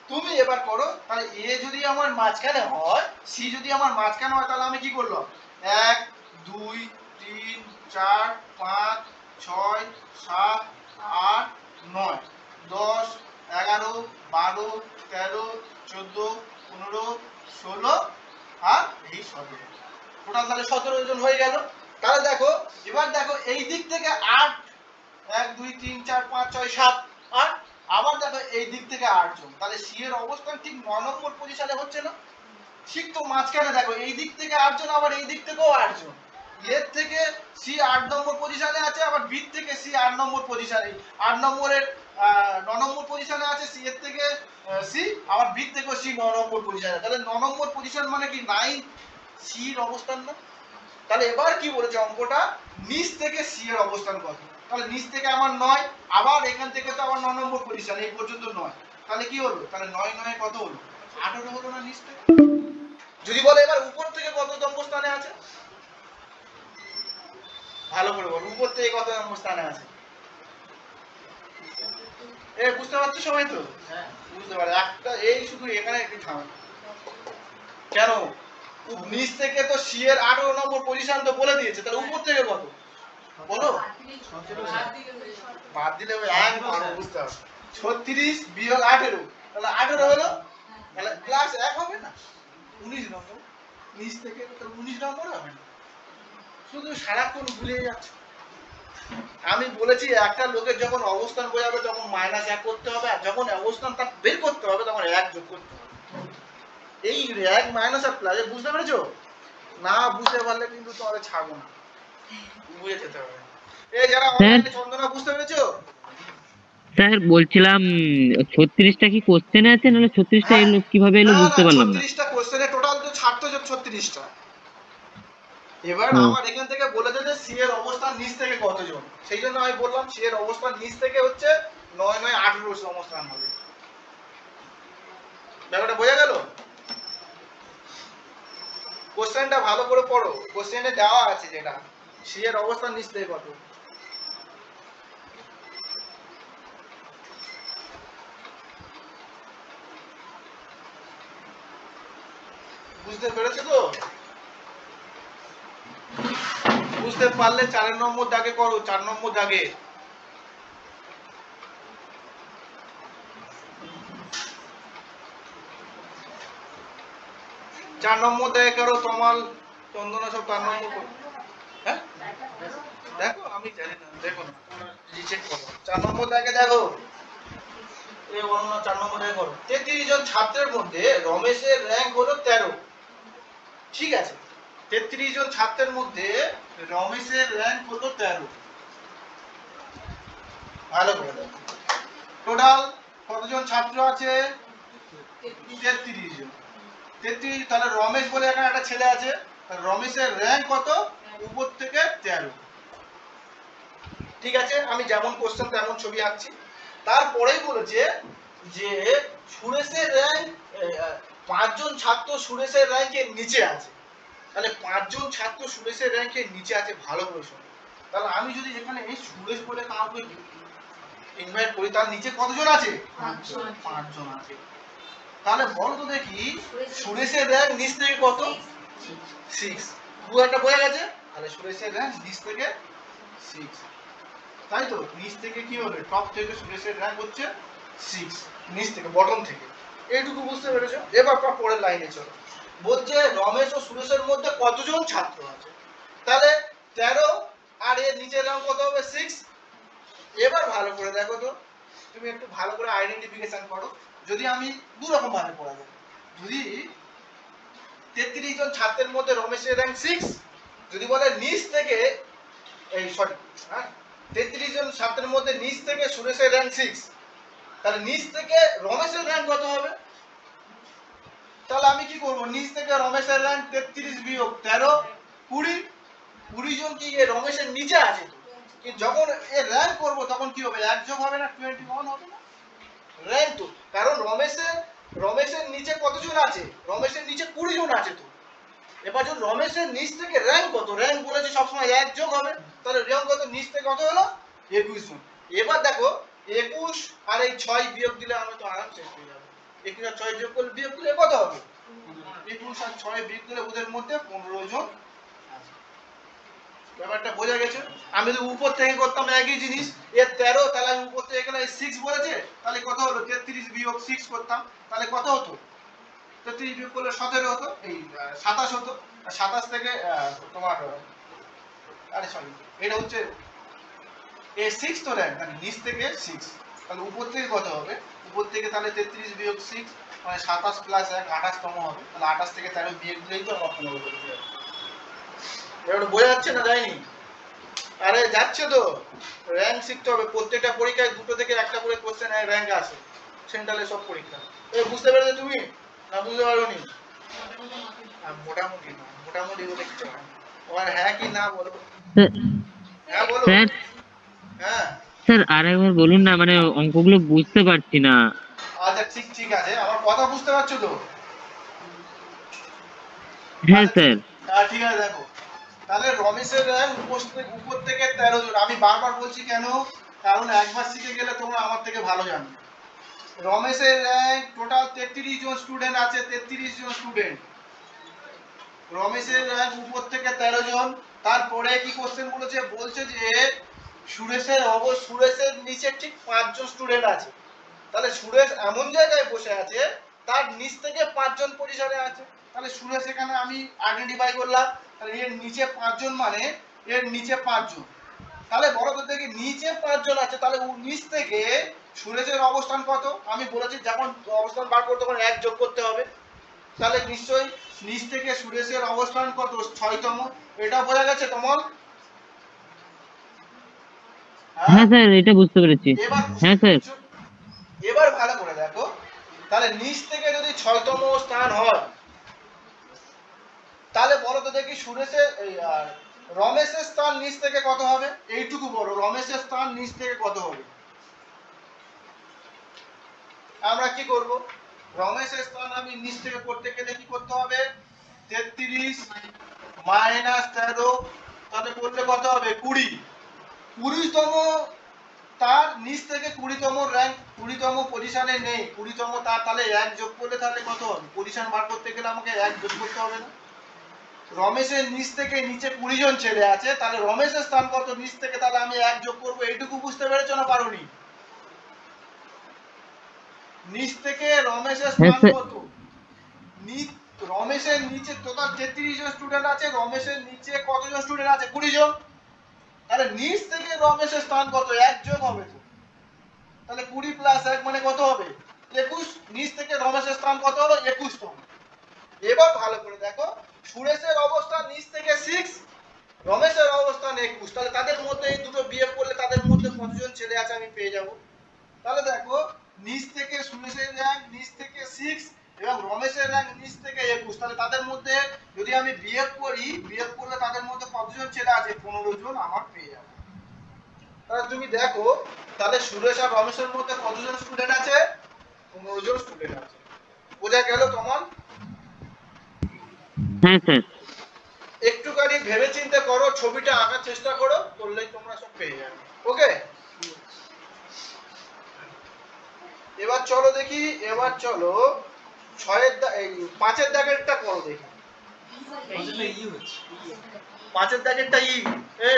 তুমি এবার করো, তাহলে এ যদি আমার মাঝখানে হয়, সি যদি আমার মাঝখানে হয়, তাহলে আমি কি করলাম, 1 2 3 4 5 6 7 8 9 10 11 12 13 14 15 16 আর এই 17, টোটাল তাহলে 17 জন হয়ে গেল। তাহলে দেখো, এবার দেখো এই দিক থেকে 8, 1 2 3 4 5 6 7 8, আবার দেখো এই দিক থেকে 8 জন, তাহলে সি এর অবস্থান ঠিক 9 নম্বর পজিশনে হচ্ছে না, ঠিক তো মাঝখানে দেখো এই দিক থেকে 8 জন, আবার এই দিক থেকেও 8 জন, এর থেকে সি 8 নম্বর পজিশনে আছে, আবার বি থেকে সি 8 নম্বর পজিশনে, 8 নম্বরের 9 নম্বর পজিশনে আছে, সি এর থেকে সি, আবার বি থেকে সি 9 নম্বর পজিশনে, তাহলে 9 নম্বর পজিশন মানে কি 9 সি এর অবস্থান না। তাহলে এবার কি বলেছে অঙ্কটা, নিচ থেকে সি এর অবস্থান কত, তাহলে নিচ থেকে আমার 9, আবার এখান থেকে তো আবার 9 নম্বর পজিশন, এই পর্যন্ত 9, তাহলে কি হলো, তাহলে 9 9 কত হলো, 18 হলো না নিচ থেকে? যদি বলে এবার উপর থেকে কত নম্বর স্থানে আছে, ভালো করে বল, উপর থেকে কত নম্বর স্থানে আছে, এ বুঝতে পারছো সবাই তো? হ্যাঁ বুঝতে পারে, একটা এই শুধু এখানে একটু ঝামেলা, কেন নিচ থেকে তো সি এর 18 নম্বর পজিশন তো বলে দিয়েছে, তাহলে উপর থেকে কত বলো, বাদ দিলে ওই এক পারো বুঝতে হবে, 36 বিয়োগ 18, তাহলে 18 হলো, তাহলে প্লাস 1 হবে না, 19 নম্বর নিচ থেকে তো 19 নম্বর হবে না। শুধু সারাক্ষণ ভুলে যাচ্ছে। আমি বলেছি একটা লোকের যখন অবস্থান বোঝাবে তখন -1 করতে হবে, আর যখন অবস্থান তার বের করতে হবে তখন 1 যোগ করতে হবে। এই 1 মাইনাস আর প্লাস, বুঝতে পেরেছো? না বুঝতে পারলে কিন্তু তোমাদের ছাড়বো না, বুঝে যেতে হবে। এই যারা অনলাইনে চন্দনা, বুঝতে পেরেছো? স্যার বলছিলাম 36টা কি কোশ্চেন আছে, নাহলে 36টা এলো কিভাবে এলো বুঝতে পারলাম না। 36টা কোশ্চেনে টোটাল তো ছাড়তে হচ্ছে 36টা। এবার আমার এখান থেকে বলেছে যে সি এর অবস্থান নিচ থেকে কতজন, সেই জন্য আমি বললাম সি এর অবস্থান নিচ থেকে হচ্ছে 9 9 18 অবস্থান হবে। ব্যাপারটা বোঝা গেল? কোশ্চেনটা ভালো করে পড়ো, কোশ্চেনে দেওয়া আছে যেটা সি এর অবস্থান নিচ থেকে কত। বুঝতে পেরেছো তো? বুঝতে পারলে 4 নম্বর দাগে করো, 4 নম্বর দাগে। চার নম্বর দাগে করো, তমাল চন্দনা সব 4 নম্বর করো। হ্যাঁ দেখো, আমি জানি না, দেখো না, তোমরা রিচেক করো। 4 নম্বর দাগে দেখো, এই অন্য 4 নম্বর দাগে করো। 33 জন ছাত্রের মধ্যে রমেশের র‍্যাঙ্ক হলো 13। ঠিক আছে, 33 জন ছাত্রের মধ্যে রমেশের র‍্যাঙ্ক হলো 13। ভালো করে দেখো, টোটাল কতজন ছাত্র আছে? 33 জন। 33, তাহলে রমেশ বলে এখানে একটা ছেলে আছে, রমেশের র‍্যাঙ্ক কত? উপর থেকে 13। ঠিক আছে, আমি যেমন কোশ্চেন তেমন ছবি আঁকছি। তারপরেই বলেছে যে সুরেশের র‍্যাঙ্ক 5 জন ছাত্র সুরেশের র‍্যাঙ্কের নিচে আছে। তাহলে 5 জন ছাত্র সুরেশের র‍্যাঙ্কের নিচে আছে, ভালো করে শোনো। তাহলে আমি যদি এখানে এই সুরেশ বলে কাউকে ইনভাইট করি, তার নিচে কতজন আছে? 5 জন আছে। তাহলে বলো তো দেখি সুরেশের র‍্যাঙ্ক নিচ থেকে কত? 6। পুরোটা বোঝা গেছে? তাহলে সুরেশের র‍্যাঙ্ক নিচ থেকে 6, তাই তো? নিচ থেকে কি হবে? টপ থেকে সুরেশের র‍্যাঙ্ক হচ্ছে 6, নিচ থেকে, বটম থেকে। এইটুকু বুঝতে পেরেছো? এবার পরের লাইনে চলো। বলছে রমেশ ও সুরেশের মধ্যে কতজন ছাত্র আছে? তাহলে 13, আর এর নিচের র‍্যাঙ্ক কত হবে? 6। এবার ভালো করে দেখো তো, তুমি একটু ভালো করে আইডেন্টিফিকেশন করো। যদি আমি দু রকম ভাবে পড়া যায়, যদি 33 জন ছাত্রের মধ্যে রমেশের র‍্যাঙ্ক 6, যদি বলে নিচ থেকে, এই সরি হ্যাঁ, 33 জন ছাত্রের মধ্যে নিচ থেকে সুরেশের র‍্যাঙ্ক 6, তাহলে নিচ থেকে রমেশের র‍্যাঙ্ক কত হবে? তাহলে আমি কি করব? নিচ থেকে রমেশের র‍্যাঙ্ক 33 বিয়োগ 13, 20। 20 জন কি রমেশের নিচে আছে তো, কি যখন এর র‍্যাঙ্ক করব তখন কি হবে? 1 যোগ হবে না, 21 হবে না র‍্যাঙ্ক তো। কারণ রমেশের নিচে কতজন আছে? রমেশের নিচে 20 জন আছে তো। এবার যদি রমেশের নিচ থেকে র‍্যাঙ্ক কত, র‍্যাঙ্ক বলেছে সবসময় 1 যোগ হবে, তাহলে র‍্যাঙ্ক কত? নিচ থেকে কত হলো? 21 জন। এবার দেখো 21 আর এই 6 বিয়োগ দিলে আমি তো আরামসে পেয়ে যাব। 21 আর 6 যোগ করলে বিয়োগ দিলে কত হবে? 21 আর 6 বিয়োগ দিলে ওদের মধ্যে 15 জন আছে। ব্যাপারটা বোঝা গেছে? আমি যদি উপর থেকে করতাম একই জিনিস, এর 13, তাহলে আমি উপর থেকে গেলে 6 বলেছে, তাহলে কত হলো? 33 বিয়োগ 6 করতাম, তাহলে কত হতো? 33 বিয়োগ করলে 17 হতো, এই 27 হতো। আর 27 থেকে তোমার, আরে সরি, এটা হচ্ছে এই 6 তো র‍্যাঙ্ক, মানে নিচ থেকে 6, তাহলে উপর থেকে কত হবে? উপর থেকে তাহলে 33 বিয়োগ 6 মানে 27 প্লাস 1 28 তম হবে। তাহলে 28 থেকে 13 বিয়োগ দিলেই তো আমার 15 হয়ে যাবে। এবার বোঝা যাচ্ছে না? যায়নি? আরে যাচ্ছে তো। র‍্যাঙ্ক শিখতে হবে, প্রত্যেকটা পরীক্ষায় দুটো থেকে একটা করে কোশ্চেন র‍্যাঙ্ক আসে, সেন্ট্রালে সব পরীক্ষা। এই বুঝতে পেরেছো তুমি? না বুঝতে পারোনি? মোটামুটি না, মোটামুটি বলে কিছু হয় না। তোমার হ্যাঁ কি না বলো? হ্যাঁ বলো। স্যার হ্যাঁ স্যার আরেকবার বলুন না, মানে অঙ্কগুলো বুঝতে পারছি না। আচ্ছা ঠিক আছে, আমার কথা বুঝতে পারছো তো? হ্যাঁ স্যার। হ্যাঁ ঠিক আছে, দেখো তাহলে রমেশের র‍্যাঙ্ক উপর থেকে 13 জন। আমি বারবার বলছি কেন? কারণ একবার শিখে গেলে তোমরা আমার থেকে ভালো জানো। রমেশের র‍্যাঙ্ক টোটাল 33 জন স্টুডেন্ট আছে, 33 জন স্টুডেন্ট। রমেশের র‍্যাঙ্ক উপর থেকে 13 জন। তারপরে কি কোশ্চেন বলেছে? বলছে যে সুরেশের নিচে ঠিক 5 জন স্টুডেন্ট আছে। তাহলে সুরেশ এমন জায়গায় বসে আছে তার নিচ থেকে 5 জন পজিশনে আছে, তাহলে সুরেশ এখানে আমি আইডেন্টিফাই করলাম, তাহলে এর নিচে 5 জন মানে এর নিচে 5 জন, তাহলে বড় তো দেখি নিচে 5 জন আছে, তাহলে নিচ থেকে সুরেশের অবস্থান কত? আমি বলেছি যখন অবস্থান বার করতে তখন 1 যোগ করতে হবে, তাহলে নিশ্চয়ই নিচ থেকে সুরেশের অবস্থান কত? 6তম। এটা বোঝা গেছে তোমার? হ্যাঁ স্যার, এটা বুঝতে পেরেছি। এবার হ্যাঁ স্যার। এবার ভালো করে দেখো, তাহলে নিচ থেকে যদি 6তম স্থান হয়, তাহলে বলো তো দেখি সুরেশের আর রমেশের স্থান নিচ থেকে কত হবে? এইটুকু বড় রমেশের স্থান নিচ থেকে কত হবে? আমরা কি করব? রমেশের স্থান আমি নিচ থেকে করতে গেলে কি করতে হবে? 33 মাইনাস 13, তাহলে করলে কত হবে? 20। 20তম, তার নিচ থেকে 20তম র্যাঙ্ক, 20তম পজিশনে নেই, 20তম তার, তাহলে 1 যোগ করলে তাহলে কত হবে? পজিশন বার করতে গেলে আমাকে 1 যোগ করতে হবে না? রমেশের নিচ থেকে নিচে 20 জন ছেলে আছে, তাহলে রমেশের স্থান কত নিচ থেকে? তাহলে আমি 1 যোগ করব। এইটুকু বুঝতে পেরেছো না পারোনি? নিচ থেকে রমেশের স্থান কত? রমেশের নিচে টোটাল 33 জন স্টুডেন্ট আছে, রমেশের নিচে কতজন স্টুডেন্ট আছে? 20 জন। তাহলে নিচ থেকে রমেশের স্থান কত? 1 যোগ হবে তো, তাহলে 20 প্লাস 1 মানে কত হবে? 21। নিচ থেকে রমেশের স্থান কত হলো? 21তম। এবার ভালো করে দেখো, সুরেশের অবস্থান নিচ থেকে 6, রমেশের অবস্থান 21, তাহলে তাদের মধ্যে এই দুটো বিয়োগ করলে তাদের মধ্যে কতজন ছেলে আছে আমি পেয়ে যাব। তাহলে দেখো, নিচ থেকে সুরেশের র্যাঙ্ক নিচ থেকে 6 এবং রমেশের র্যাঙ্ক নিচ থেকে 21, তাহলে তাদের মধ্যে যদি আমি বিয়োগ করি, বিয়োগ করলে তাদের মধ্যে কতজন ছেলে আছে? 15 জন আমার পেয়ে যাব। তাহলে তুমি দেখো, তাহলে সুরেশ আর রমেশের মধ্যে কতজন স্টুডেন্ট আছে? 15 জন স্টুডেন্ট আছে। বোঝা গেল তোমার? হ্যাঁ স্যার। একটুখানি ভেবে চিন্তে করো, ছবিটা আঁকার চেষ্টা করো, করলেই তোমরা সব পেয়ে যাবে। ওকে, এবার চলো দেখি, এবার চলো 5 এর দাগেরটা করো দেখি। ওটা ই হচ্ছে 5 এর দাগেরটা ই,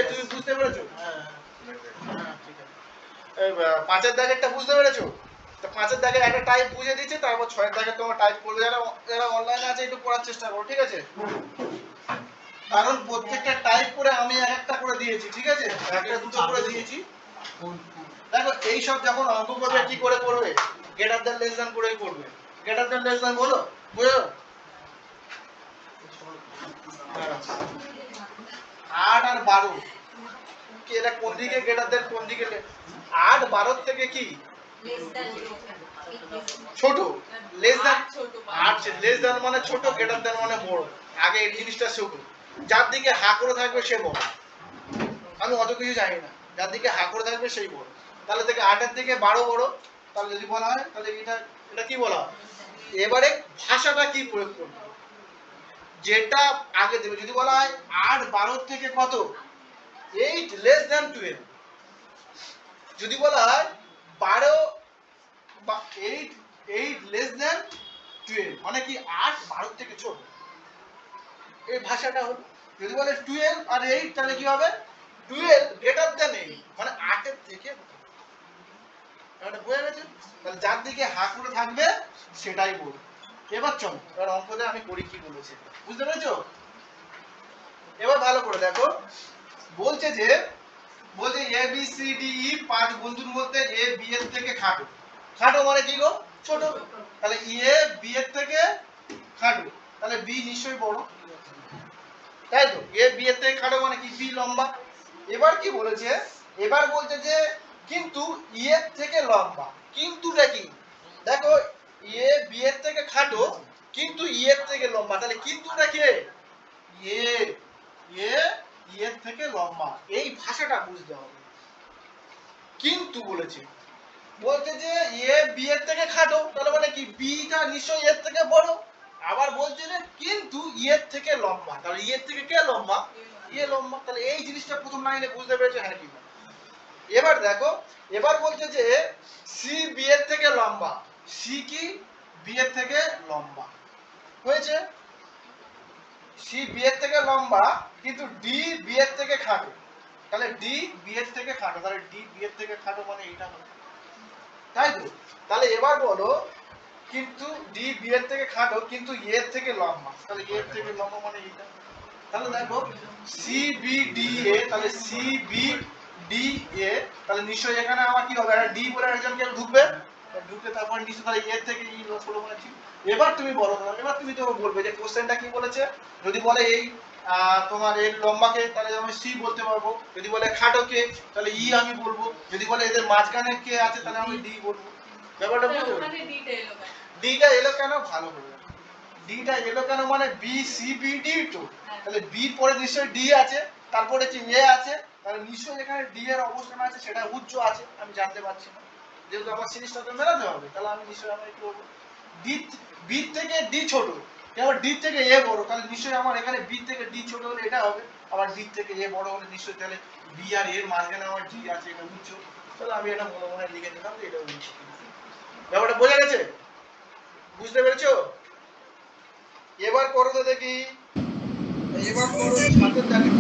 তুমি বুঝতে পেরেছো? হ্যাঁ ঠিক আছে। 5 এর দাগেরটা বুঝতে পেরেছো? তো 5 এর দাগের একটা টাইপ বুঝে দিয়েছি, তারপর 6 এর দাগের তোমার টাইপ করবে। যারা অনলাইনে আছে একটু করার চেষ্টা করো, ঠিক আছে? কারণ প্রত্যেকটা টাইপ করে আমি একটা করে দিয়েছি, ঠিক আছে? একটা দুটো করে দিয়েছি। দেখো এই সব যখন অঙ্ক করবে কি করে করবে? গ্রেটার দ্যান লেস দ্যান করেই করবে। গ্রেটার দ্যান লেস দ্যান বলো, বুঝো? 8 আর 12 কি এটা কোন দিকে গ্রেটার দ্যান কোন দিকে? 8 12 থেকে কি ছোট? লেস দ্যান 8 লেস দ্যান মানে ছোট, গ্রেটার দ্যান মানে বড়। আগে এই জিনিসটা ছোট, যার দিকে হা করে থাকবে সে বড়। আমি অত কিছু জানি না, যার দিকে হা করে থাকবে সেই বড়। তাহলে থেকে 8 এর থেকে 12 বড়, তাহলে যদি বলা হয় তাহলে এটা কি বলা হয়? এবারে ভাষাটা কি প্রয়োগ করবে? যেটা আগে দেবে। যদি বলা হয় 8 12 থেকে কত? 8 লেস দ্যান 12। যদি বলা হয় 12 বা 8 লেস দ্যান 12 মানে কি 8 12 থেকে ছোট। এই ভাষাটা হলো। যদি বলে 12 আর 8 তাহলে কি হবে? 12 গ্রেটার দ্যান 8 মানে 8 এর থেকে বড়। এটা বুঝে গেছে? তাহলে যার দিকে হা করে থাকবে সেটাই বলবো। এবার চলো, এবার অঙ্কতে আমি করি কি বলেছি, বুঝতে পেরেছো? এবার ভালো করে দেখো, বলছে A B C D E 5 বন্ধুর মধ্যে এ বি এর থেকে খাটো। খাটো মানে কি গো? ছোট। তাহলে এ বি এর থেকে খাটো, তাহলে বি নিশ্চয়ই বড়, তাই তো? এ বি এর থেকে খাটো মানে কি? বি লম্বা। এবার কি বলেছে? এবার বলছে যে কিন্তু ই এর থেকে লম্বা। কিন্তুটা কি? দেখো, এ বি এর থেকে খাটো কিন্তু ই এর থেকে লম্বা, তাহলে কিন্তুটা কি? এ ই এর থেকে লম্বা। এই ভাষাটা বুঝতে হবে। কিন্তু বলেছে যে এ বি এর থেকে খাটো, তাহলে মানে কি বিটা নিশ্চয়ই এর থেকে বড়। আবার বলছে যে কিন্তু ই এর থেকে লম্বা, তাহলে ই এর থেকে কে লম্বা? এ লম্বা। তাহলে এই জিনিসটা প্রথম লাইনে বুঝতে পেরেছো? হ্যাঁ কি? এবার দেখো, এবার বলছে যে সি বি এর থেকে লম্বা। সি কি? বি এর থেকে লম্বা। হয়েছে? সি বি এর থেকে লম্বা কিন্তু ডি বি এর থেকে খাটো, তাহলে ডি বি এর থেকে খাটো, তাহলে ডি বি এর থেকে খাটো মানে এইটা হবে, তাই তো? তাহলে এবার বলো কিন্তু ডি বি এর থেকে খাটো কিন্তু এ এর থেকে লম্বা, তাহলে এ এর থেকে লম্বা মানে এটা। তাহলে দেখো সি বি ডি এ, তাহলে সি বি ডি এ, তাহলে নিশ্চয়ই এখানে আমার কি হবে, একটা ডি বলে একজন কেউ ঢুকবে, ঢুকে তারপর নিশ্চয়ই তাহলে এর থেকে ই ছোট মানে ঠিক। এবার তুমি বলো, এবার তুমি তো বলবে যে কোশ্চেনটা কি বলেছে। যদি বলে এই তোমার এর লম্বাকে, তাহলে আমি সি বলতে পারবো। যদি বলে খাটোকে, তাহলে ই আমি বলবো। যদি বলে এদের মাঝখানে কে আছে, তাহলে আমি ডি বলবো। ব্যাপারটা বুঝতে পারছো? ডিটা এলো কেন, ভালো করে ডিটা এলো কেন মানে বি সি বি ডি তো, তাহলে বি পরে নিশ্চয়ই ডি আছে, তারপরে হচ্ছে এ আছে, তাহলে নিশ্চয়ই এখানে ডি এর অবস্থান আছে, সেটা উচ্চ আছে, আমি জানতে পারছি না। যেহেতু আমার সিরিজটাতে মেলাতে হবে, তাহলে আমি নিশ্চয়ই আমি কি করবো, ডি বি থেকে ডি ছোট, এবার ডি থেকে এ বড়, তাহলে নিশ্চয়ই আমার এখানে বি থেকে ডি ছোট হলে এটা হবে, আবার ডি থেকে এ বড় হলে নিশ্চয়ই তাহলে বি আর এর মাঝখানে আমার ডি আছে, এটা উচ্চ, তাহলে আমি এটা মনে মনে লিখে দিলাম যে এটা উচ্চ। ব্যাপারটা বোঝা গেছে, বুঝতে পেরেছো? এবার করো তো দেখি, এবার করো সাতের দাগে।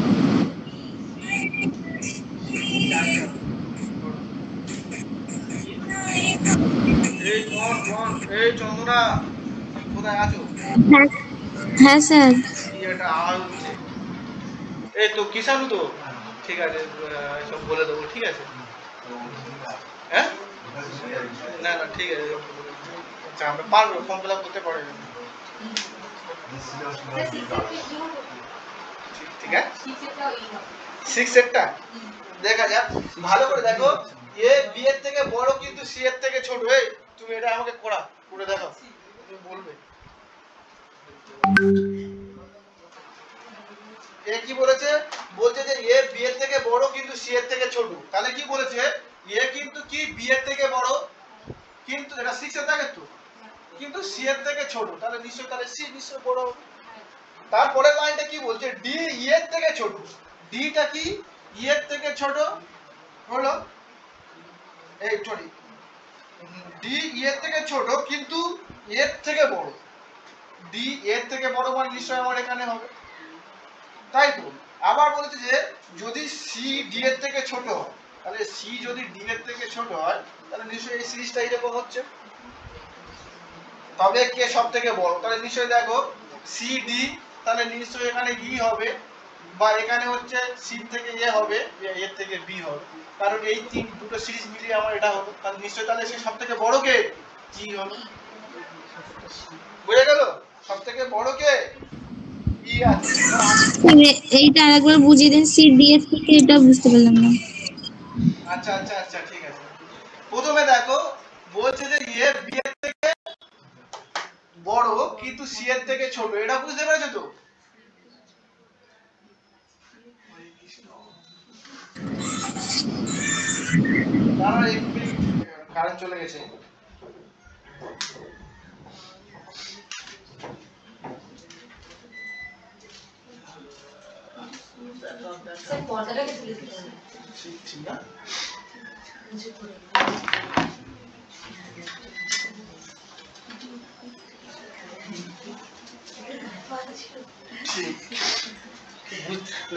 এই কোন এই চন্দনা, কোথায় আছো? হ্যাঁ হ্যাঁ স্যার। এটা আওয়াজ হচ্ছে, এই তো কিষানু তো, ঠিক আছে, সব বলে দেবো, ঠিক আছে। হ্যাঁ না না ঠিক আছে, আচ্ছা আমরা পারবো, ফর্ম ফিল আপ করতে পারবো। ঠিক আছে, সিক্স এরটা দেখা যাক, ভালো করে দেখো। এ বি এর থেকে বড় কিন্তু সি এর থেকে ছোট। এই তুমি এটা আমাকে করে দেখাও, তুমি বলবে। এ কি বলেছে, বলছে যে এ বি এর থেকে বড় কিন্তু সি এর থেকে ছোট, তাহলে কি বলেছে, এ কিন্তু কি বি এর থেকে বড়, কিন্তু এটা 6 এর দাগে তো, কিন্তু সি এর থেকে ছোট, তাহলে নিশ্চয়ই তাহলে সি নিশ্চয়ই বড় হবে। তারপরে লাইনটা কি বলছে, ডি ই এর থেকে ছোট, ডিটা কি ই এর থেকে ছোট হলো, এই সরি, ডি ই এর থেকে ছোট কিন্তু এর থেকে বড়, ডি এর থেকে বড় মানে নিশ্চয়ই আমার এখানে হবে, তাই তো। আবার বলেছে যে যদি সি ডি এর থেকে ছোট হয়, তাহলে সি যদি ডি এর থেকে ছোট হয়, তাহলে নিশ্চয়ই এই সিরিজটা এরকম হচ্ছে। তবে কে সব থেকে বড়, তাহলে নিশ্চয়ই দেখো সি ডি, তাহলে নিশ্চয়ই এখানে ই হবে, বা এখানে হচ্ছে সি থেকে এ হবে, এর থেকে বি হবে, কারণ এই দুটো সিরিজ মিলিয়ে আমার এটা হলো, তাহলে নিশ্চয়ই তাহলে সে সব থেকে বড় কে, ই হলো। বুঝে গেল, সব থেকে বড় কে ই আছে। এইটা আরেকবার বুঝিয়ে দিন, সি ডি এর থেকে, এটা বুঝতে পারলাম না। আচ্ছা আচ্ছা আচ্ছা ঠিক আছে। প্রথমে দেখো বলছে যে এ বি এর থেকে বড় কিন্তু সি এর থেকে ছোট, এটা বুঝতে পেরেছো তো? তারা একটু কারেন্ট চলে গেছে। ঠিক না?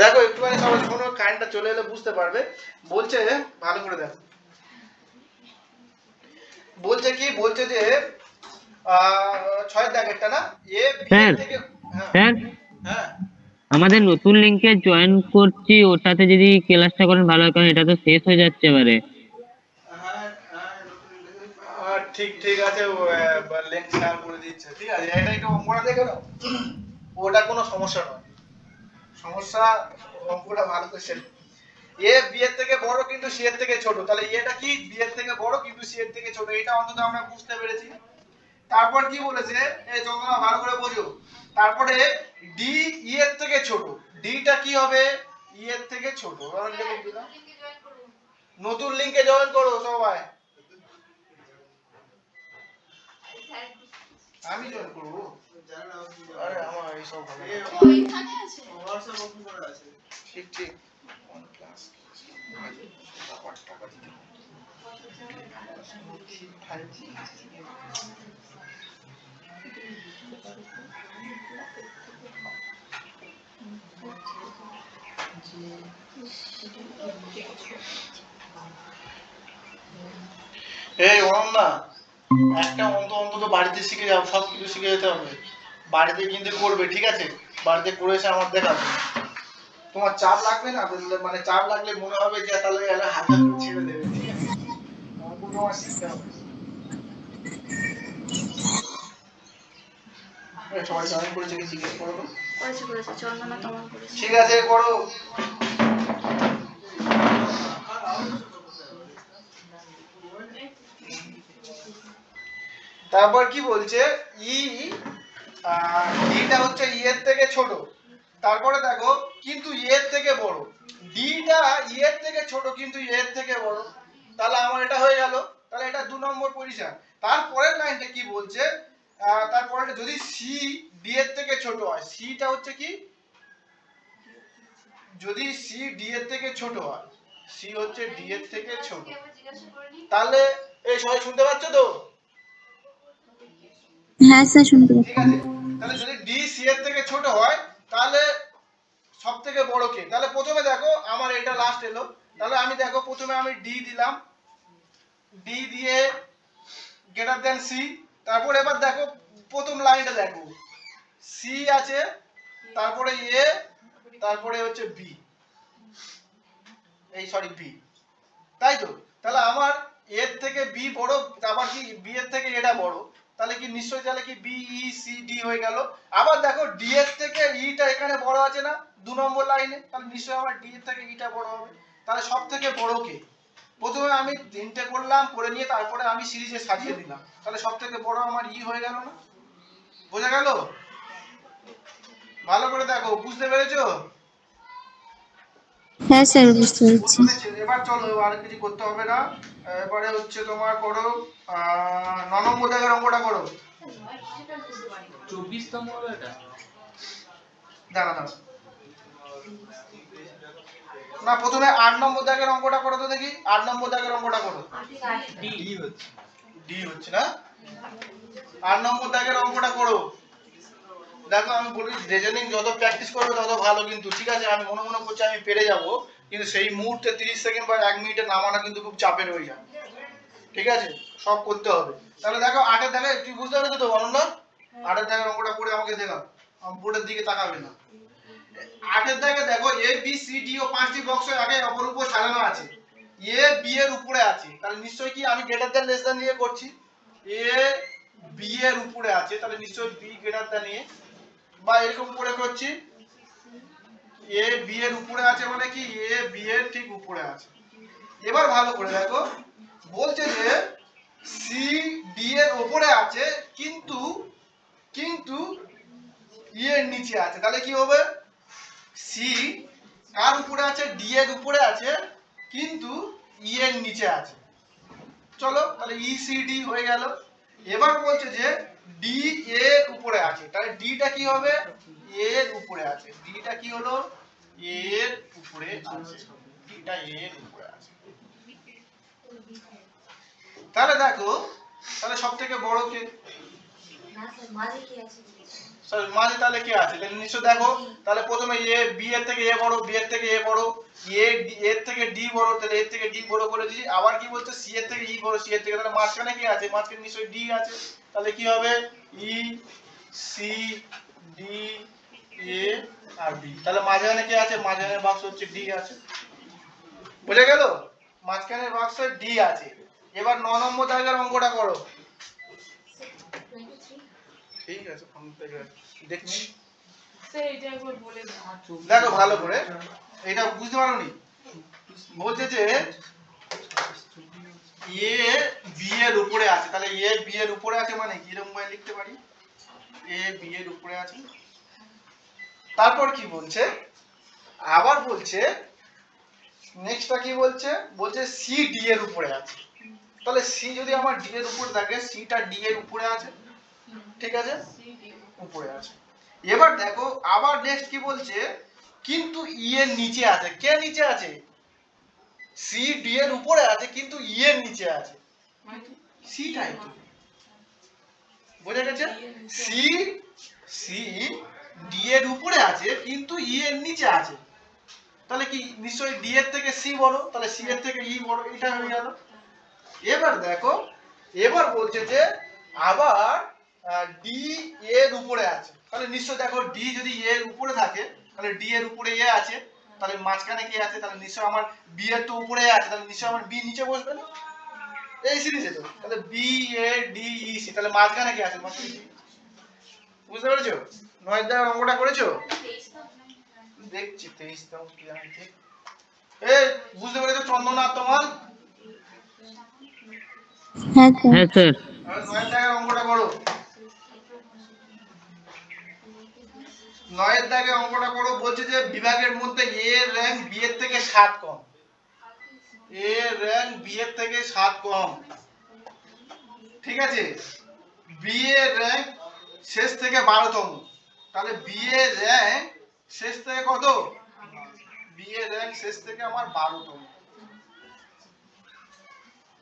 দেখো একটুখানি সবাই শোনো, কারেন্টটা চলে এলে বুঝতে পারবে। বলছে ভালো করে দেখো, বলছে কি, বলছে যে 6 দাগেরটা না, এ বি এর থেকে, হ্যাঁ স্যার হ্যাঁ আমাদের নতুন লিংকে জয়েন করছি, ওটাতে যদি ক্লাসটা করেন ভালো হয়, কারণ এটা তো শেষ হয়ে যাচ্ছে এবারে। ঠিক ঠিক আছে, লিংক শেয়ার করে দিচ্ছে, ঠিক আছে, এটা একটু অঙ্কটা দেখে নাও, ওটা কোনো সমস্যা নয়, সমস্যা অঙ্কটা ভালো করে শেষ। এ বি এর থেকে বড় কিন্তু সি এর থেকে ছোট, তাহলে এটা কি বি এর থেকে বড় কিন্তু সি এর থেকে ছোট, এটা অন্তত আমরা বুঝতে পেরেছি। তারপর কি বলেছে, এই তোমরা ভালো করে বোঝো, তারপরে ডি ই এর থেকে ছোট, ডিটা কি হবে, ই এর থেকে ছোট, আমি লিখে দিলাম। নতুন লিংকে জয়েন করো সবাই, আমি জয়েন করব, আরে আমার এই সব ঠিক ঠিক অন ক্লাস টাকা দিতে এই অনন্যা, একটা অন্তত বাড়িতে শিখে যাও, সব কিছু শিখে যেতে হবে, বাড়িতে কিন্তু করবে, ঠিক আছে? বাড়িতে করে এসে আমার দেখাবে। তোমার চাপ লাগবে না, মানে চাপ লাগলে মনে হবে যে তাহলে হালকা করে ছেড়ে দেবে, ঠিক আছে? অঙ্ক তোমার শিখতে হবে। সবাই জয়েন করেছে কি জিজ্ঞেস করো তো? করেছে চন্দনা তোমার করেছে। ঠিক আছে করো। তারপর কি বলছে, ডিটা হচ্ছে ই এর থেকে ছোট, তারপরে দেখো কিন্তু ই এর থেকে বড়, ডিটা ই এর থেকে ছোট কিন্তু ই এর থেকে বড়, তাহলে আমার এটা হয়ে গেল, তাহলে এটা 2 নম্বর পজিশন। তারপরের লাইনটা কি বলছে, তারপরে যদি সি ডি এর থেকে ছোট হয়, সিটা হচ্ছে কি, যদি সি ডি এর থেকে ছোট হয়, সি হচ্ছে ডি এর থেকে ছোট, তাহলে এই সবাই শুনতে পাচ্ছ তো? হ্যাঁ স্যার শুনতে ঠিক পাচ্ছি। আছে, তাহলে যদি ডি সি এর থেকে ছোট হয় তাহলে সব থেকে বড় কে? তাহলে প্রথমে দেখো আমার এটা লাস্ট এলো, তাহলে আমি দেখো প্রথমে আমি ডি দিলাম, ডি দিয়ে গ্রেটার দেন সি, তারপর এবার দেখো প্রথম লাইনটা দেখো, সি আছে, তারপরে এ, তারপরে হচ্ছে বি, এই সরি বি, তাই তো? তাহলে আমার এর থেকে বি বড়, আবার কি বি এর থেকে এটা বড়, তাহলে কি নিশ্চয়ই তাহলে কি বি ই সি ডি হয়ে গেল। আবার দেখো ডি এর থেকে ইটা এখানে বড় আছে না 2 নম্বর লাইনে, তাহলে নিশ্চয়ই আমার ডি এর থেকে ইটা বড় হবে, তাহলে সব থেকে বড় কে? প্রথমে আমি তিনটে করলাম, করে নিয়ে তারপরে আমি সিরিজে সাজিয়ে দিলাম, তাহলে সব থেকে বড় আমার ই হয়ে গেল না? বোঝা গেল? ভালো করে দেখো, বুঝতে পেরেছো? হ্যাঁ স্যার বুঝতে পেরেছি। এবার চলো, আর কিছু করতে হবে না, এবারে হচ্ছে তোমার করো 9 নম্বর দাগের অঙ্কটা করো। 24তম হলো এটা। দাঁড়া দাঁড়া, না প্রথমে 8 নম্বর দাগের অঙ্কটা করো তো দেখি, 8 নম্বর দাগের অঙ্কটা করো। ডি হচ্ছে। ডি হচ্ছে না, 8 নম্বর দাগের অঙ্কটা করো। দেখো আমি বলি রিজনিং যত প্র্যাকটিস করবে তত ভালো কিন্তু, ঠিক আছে? আমি মনে মনে করছি আমি পেরে যাব, কিন্তু সেই মুহূর্তে 30 সেকেন্ড বা 1 মিনিটে নামানো কিন্তু খুব চাপের হয়ে যায়, ঠিক আছে? সব করতে হবে। তাহলে দেখো 8 এর দাগে তুই বুঝতে পেরেছো তো অনন্যা? 8 এর দাগের অঙ্কটা করে আমাকে দেখাও, বোর্ডের দিকে তাকাবে না। 8 এর দাগে দেখো এ বি সি ডি ও 5টি বক্স আগে অপর উপর সাজানো আছে, এ বি এর উপরে আছে, তাহলে নিশ্চয়ই কি আমি গ্রেটার দ্যান লেস দ্যান নিয়ে করছি, এ বি এর উপরে আছে, তাহলে নিশ্চয়ই বি গ্রেটার দ্যান এ, বা এরকম করে করছি, এ বি এর উপরে আছে মানে কি এ বি এর ঠিক উপরে আছে। এবার ভালো করে দেখো, বলছে যে সি ডি এর উপরে আছে কিন্তু কিন্তু ই এর নিচে আছে, তাহলে কি হবে? সি কার উপরে আছে? ডি এর উপরে আছে কিন্তু ই এর নিচে আছে। চলো তাহলে ই সি ডি হয়ে গেল। এবার বলছে যে ডি এর উপরে আছে, তাহলে ডিটা কি হবে? এর উপরে আছে, ডিটা কি হলো? এর উপরে আছে, ডিটা এর উপরে আছে। তাহলে দেখো, তাহলে সবথেকে বড় কে? না স্যার মাঝে কি আছে? স্যার মাঝে তাহলে কে আছে? তাহলে নিশ্চয় দেখো, তাহলে প্রথমে এ বি এর থেকে এ বড়, বি এর থেকে এ বড়, এ এর থেকে ডি বড়, তাহলে এর থেকে ডি বড় করে দিয়েছি। আবার কি বলছে? সি এর থেকে ই বড়, সি এর থেকে, তাহলে মাঝখানে কি আছে? মাঝখানে নিশ্চয়ই ডি আছে, তাহলে কি হবে? ই সি ডি এ আর বি, তাহলে মাঝখানে কি আছে? মাঝখানের বাক্স হচ্ছে ডি আছে। বুঝে গেল? মাঝখানের বাক্সে ডি আছে। এবার 9 নম্বর দাগের অঙ্কটা করো। 23 ঠিক আছে, দেখছি স্যার এটা একবার বলে দাও। দেখো ভালো করে, এটা বুঝতে পারোনি? বলছে যে এ বি এর উপরে আছে, তাহলে এ বি এর উপরে আছে মানে কি এরকম ভাবে লিখতে পারি, এ বি এর উপরে আছে। তারপর কি বলছে? আবার বলছে নেক্সটটা কি বলছে? বলছে সি ডি এর উপরে আছে, তাহলে সি যদি আমার ডি এর উপরে থাকে, সিটা ডি এর উপরে আছে, ঠিক আছে? উপরে আছে। এবার দেখো আবার নেক্সট কি বলছে? কিন্তু ই এর নিচে আছে। কে নিচে আছে? সি ডি এর উপরে আছে কিন্তু ই এর নিচে আছে, সিটাই তো। বোঝা গেছে? সি সি ডি এর উপরে আছে কিন্তু ই এর নিচে আছে, তাহলে কি নিশ্চয়ই ডি এর থেকে সি বড়, তাহলে সি এর থেকে ই বড়, এটা হয়ে গেল। এবার দেখো এবার বলছে যে আবার ডি এর উপরে আছে, তাহলে নিশ্চয় দেখো ডি যদি এর উপরে থাকে তাহলে ডি এর উপরে এ আছে, তাহলে মাঝখানে কি আছে, তাহলে নিশ্চয় আমার বি এর তো উপরে আছে, তাহলে নিশ্চয় আমার বি নিচে বসবে না এই সিরিজে তো, তাহলে B A D E C, তাহলে মাঝখানে কি আছে, মাঝখানে D। বুঝতে পেরেছো? 9 দাগের অঙ্কটা করেছো? দেখছি 23 দাও কি আমি ঠিক। এই বুঝতে পেরেছো চন্দনা তোমার? হ্যাঁ স্যার। হ্যাঁ স্যার। আর 9 দাগের অঙ্কটা করো। 9 দাগের অঙ্কটা করো, বলছে যে বিভাগের মধ্যে এ এর র‍্যাঙ্ক বি এর থেকে 7 কম। এ এর র‍্যাঙ্ক বি এর থেকে 7 কম, ঠিক আছে? বি এর র‍্যাঙ্ক শেষ থেকে 12তম, তাহলে বি এর র‍্যাঙ্ক শেষ থেকে কত? বি এর র‍্যাঙ্ক শেষ থেকে আমার 12তম,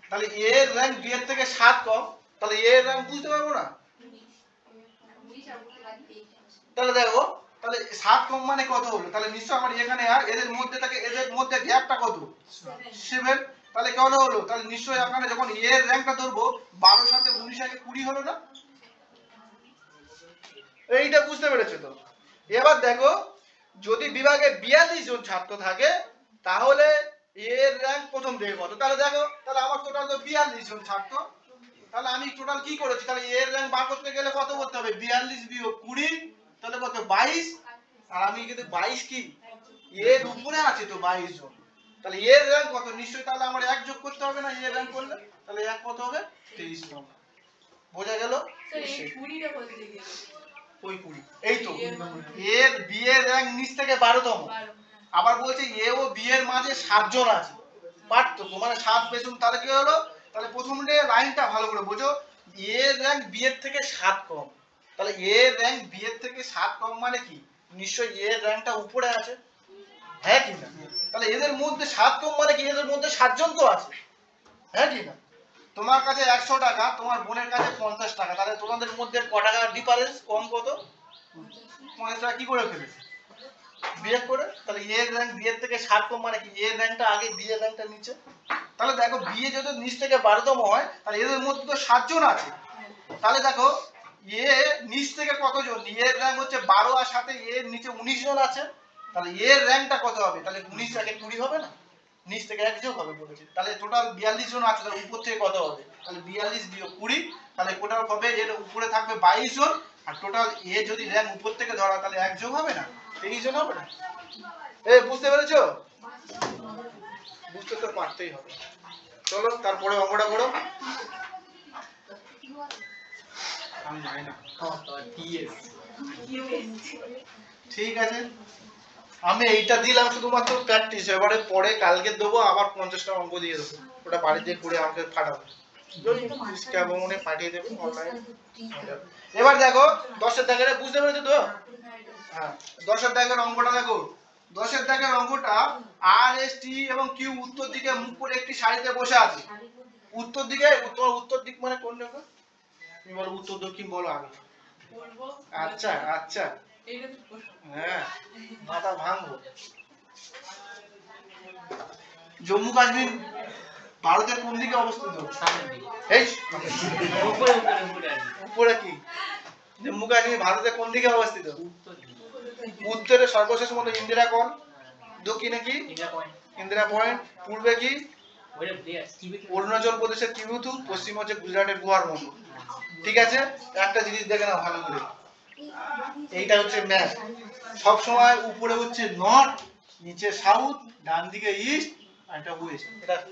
তাহলে এ এর র‍্যাঙ্ক বি এর থেকে 7 কম, তাহলে এ এর র‍্যাঙ্ক বুঝতে পারবো না? তাহলে দেখো, তাহলে 7 কম মানে কত হলো, তাহলে নিশ্চয় আমার এখানে আর এদের মধ্যে থাকে, এদের মধ্যে গ্যাপটা কত? 7, তাহলে কেন হলো, তাহলে নিশ্চয় আপনারা যখন এ এর র‍্যাঙ্কটা ধরবো 12 সাথে 19 আগে 20 হলো না? এইটা বুঝতে পেরেছো তো? এবার দেখো, যদি বিভাগে 42 জন ছাত্র থাকে তাহলে এ এর র‍্যাঙ্ক প্রথম দিকে কত, তাহলে দেখো, তাহলে আমার টোটাল তো 42 জন ছাত্র, তাহলে আমি টোটাল কি করেছি, তাহলে এ এর র‍্যাঙ্ক বার করতে গেলে কত করতে হবে, 42 বিয়োগ 20, তাহলে কত, 22, আর আমি কিন্তু 22 কি এর উপরে আছে তো 22 জন, তাহলে এর র‍্যাঙ্ক কত, নিশ্চয়ই তাহলে আমার 1 যোগ করতে হবে না এর র‍্যাঙ্ক করলে, তাহলে 1 কত হবে, 23 নম্বর। বোঝা গেল? ওই 20, এই তো এর বি এর র‍্যাঙ্ক নিচ থেকে 12তম, আবার বলছে এ ও বি এর মাঝে 7 জন আছে, পার্থক্য মানে 7 পেছন, তাহলে কি হলো, তাহলে প্রথমে লাইনটা ভালো করে বোঝো, এ এর র‍্যাঙ্ক বি এর থেকে 7 কম, তাহলে এ এর র‍্যাঙ্ক বি এর থেকে 7 কম মানে কি, নিশ্চয়ই এ এর র‍্যাঙ্কটা উপরে আছে, হ্যাঁ কি না? তাহলে এদের মধ্যে 7 কম মানে কি, এদের মধ্যে 7 জন তো আছে, হ্যাঁ কি না? তোমার কাছে 100 টাকা, তোমার বোনের কাছে 50 টাকা, তাহলে তোমাদের মধ্যে ক টাকা ডিফারেন্স, কম কত, 50 টাকা, কি করে ফেলে বিয়োগ করে, তাহলে এ এর র‍্যাঙ্ক বি এর থেকে 7 কম মানে কি, এ এর র‍্যাঙ্কটা আগে বি এর র‍্যাঙ্কটা নিচে, তাহলে দেখো বি এ যদি নিচ থেকে 12তম হয় তাহলে এদের মধ্যে তো 7 জন আছে, তাহলে দেখো এ নিচ থেকে কতজন, এ এর র‍্যাঙ্ক হচ্ছে 12 আর সাথে এ এর নিচে 19 জন আছে, তাহলে এ এর র‍্যাঙ্কটা কত হবে, তাহলে 19 আগে 20 হবে না, নিচ থেকে 1 যোগ হবে বলেছে, তাহলে টোটাল 42 জন আছে, তাহলে উপর থেকে কত হবে, তাহলে 42 বিয়োগ 20, তাহলে টোটাল হবে এর উপরে থাকবে 22 জন, আর টোটাল এ যদি র‍্যাঙ্ক উপর থেকে ধরা তাহলে 1 যোগ হবে না, 23 জন হবে না? এই বুঝতে পেরেছো? বুঝতে তো পারতেই হবে। চলো তারপরে অঙ্কটা করো। আমি জানি না, ঠিক আছে, আমি এইটা দিলাম শুধুমাত্র প্র্যাকটিস, এবারে পরে কালকে দেবো আবার 50টা অঙ্ক দিয়ে দেবো, ওটা বাড়িতে করে আমাকে পাঠাবো, মনে পাঠিয়ে দেবো অনলাইন। এবার দেখো 10 এর দাগের, বুঝতে পেরেছো তো? হ্যাঁ 10 এর দাগের অঙ্কটা দেখো, 10 এর দাগের অঙ্কটা আর এস টি এবং কিউ উত্তর দিকে মুখ করে একটি সারিতে বসে আছে, উত্তর দিকে, উত্তর দিক মানে কোন দিকে, তুমি বলো উত্তর দক্ষিণ বলো আগে, আচ্ছা আচ্ছা, হ্যাঁ মাথা ভাঙবো। জম্মু কাশ্মীর ভারতের কোন দিকে অবস্থিত, এই উপরে কি, জম্মু কাশ্মীর ভারতের কোন দিকে অবস্থিত, উত্তরে সর্বশেষ মতো ইন্দিরা কোণ, দক্ষিণে কি ইন্দিরা পয়েন্ট, পূর্বে কি অরুণাচল প্রদেশের তিরুথু, পশ্চিম হচ্ছে গুজরাটের গুহার মতো, ঠিক আছে? একটা জিনিস দেখে নাও ভালো করে, এইটা হচ্ছে ম্যাপ, সব সময় উপরে হচ্ছে নর্থ, নিচে সাউথ, ডান দিকে ইস্ট, আর এটা ওয়েস্ট,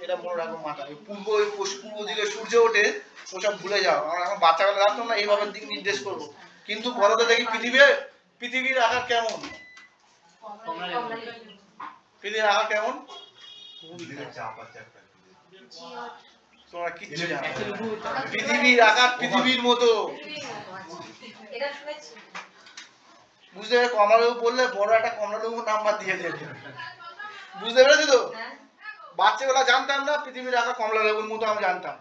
এটা মনে রাখো মাথায়, পূর্ব দিকে সূর্য ওঠে, ওসব ভুলে যাও, আমরা এখন বাচ্চাবেলা রাখতাম না, এইভাবে দিক নির্দেশ করবো, কিন্তু বলো তো দেখি পৃথিবীর আকার কেমন, পৃথিবীর আকার কেমন, তোমরা কিচ্ছু জানো না, পৃথিবীর আকার পৃথিবীর মতো, বুঝতে পেরে কমলালেবু বললে বড় একটা কমলালেবু নাম্বার দিয়ে দেবে, বুঝতে পেরেছো তো? বাচ্চাবেলা জানতাম না পৃথিবীর আকার কমলালেবুর মতো, আমি জানতাম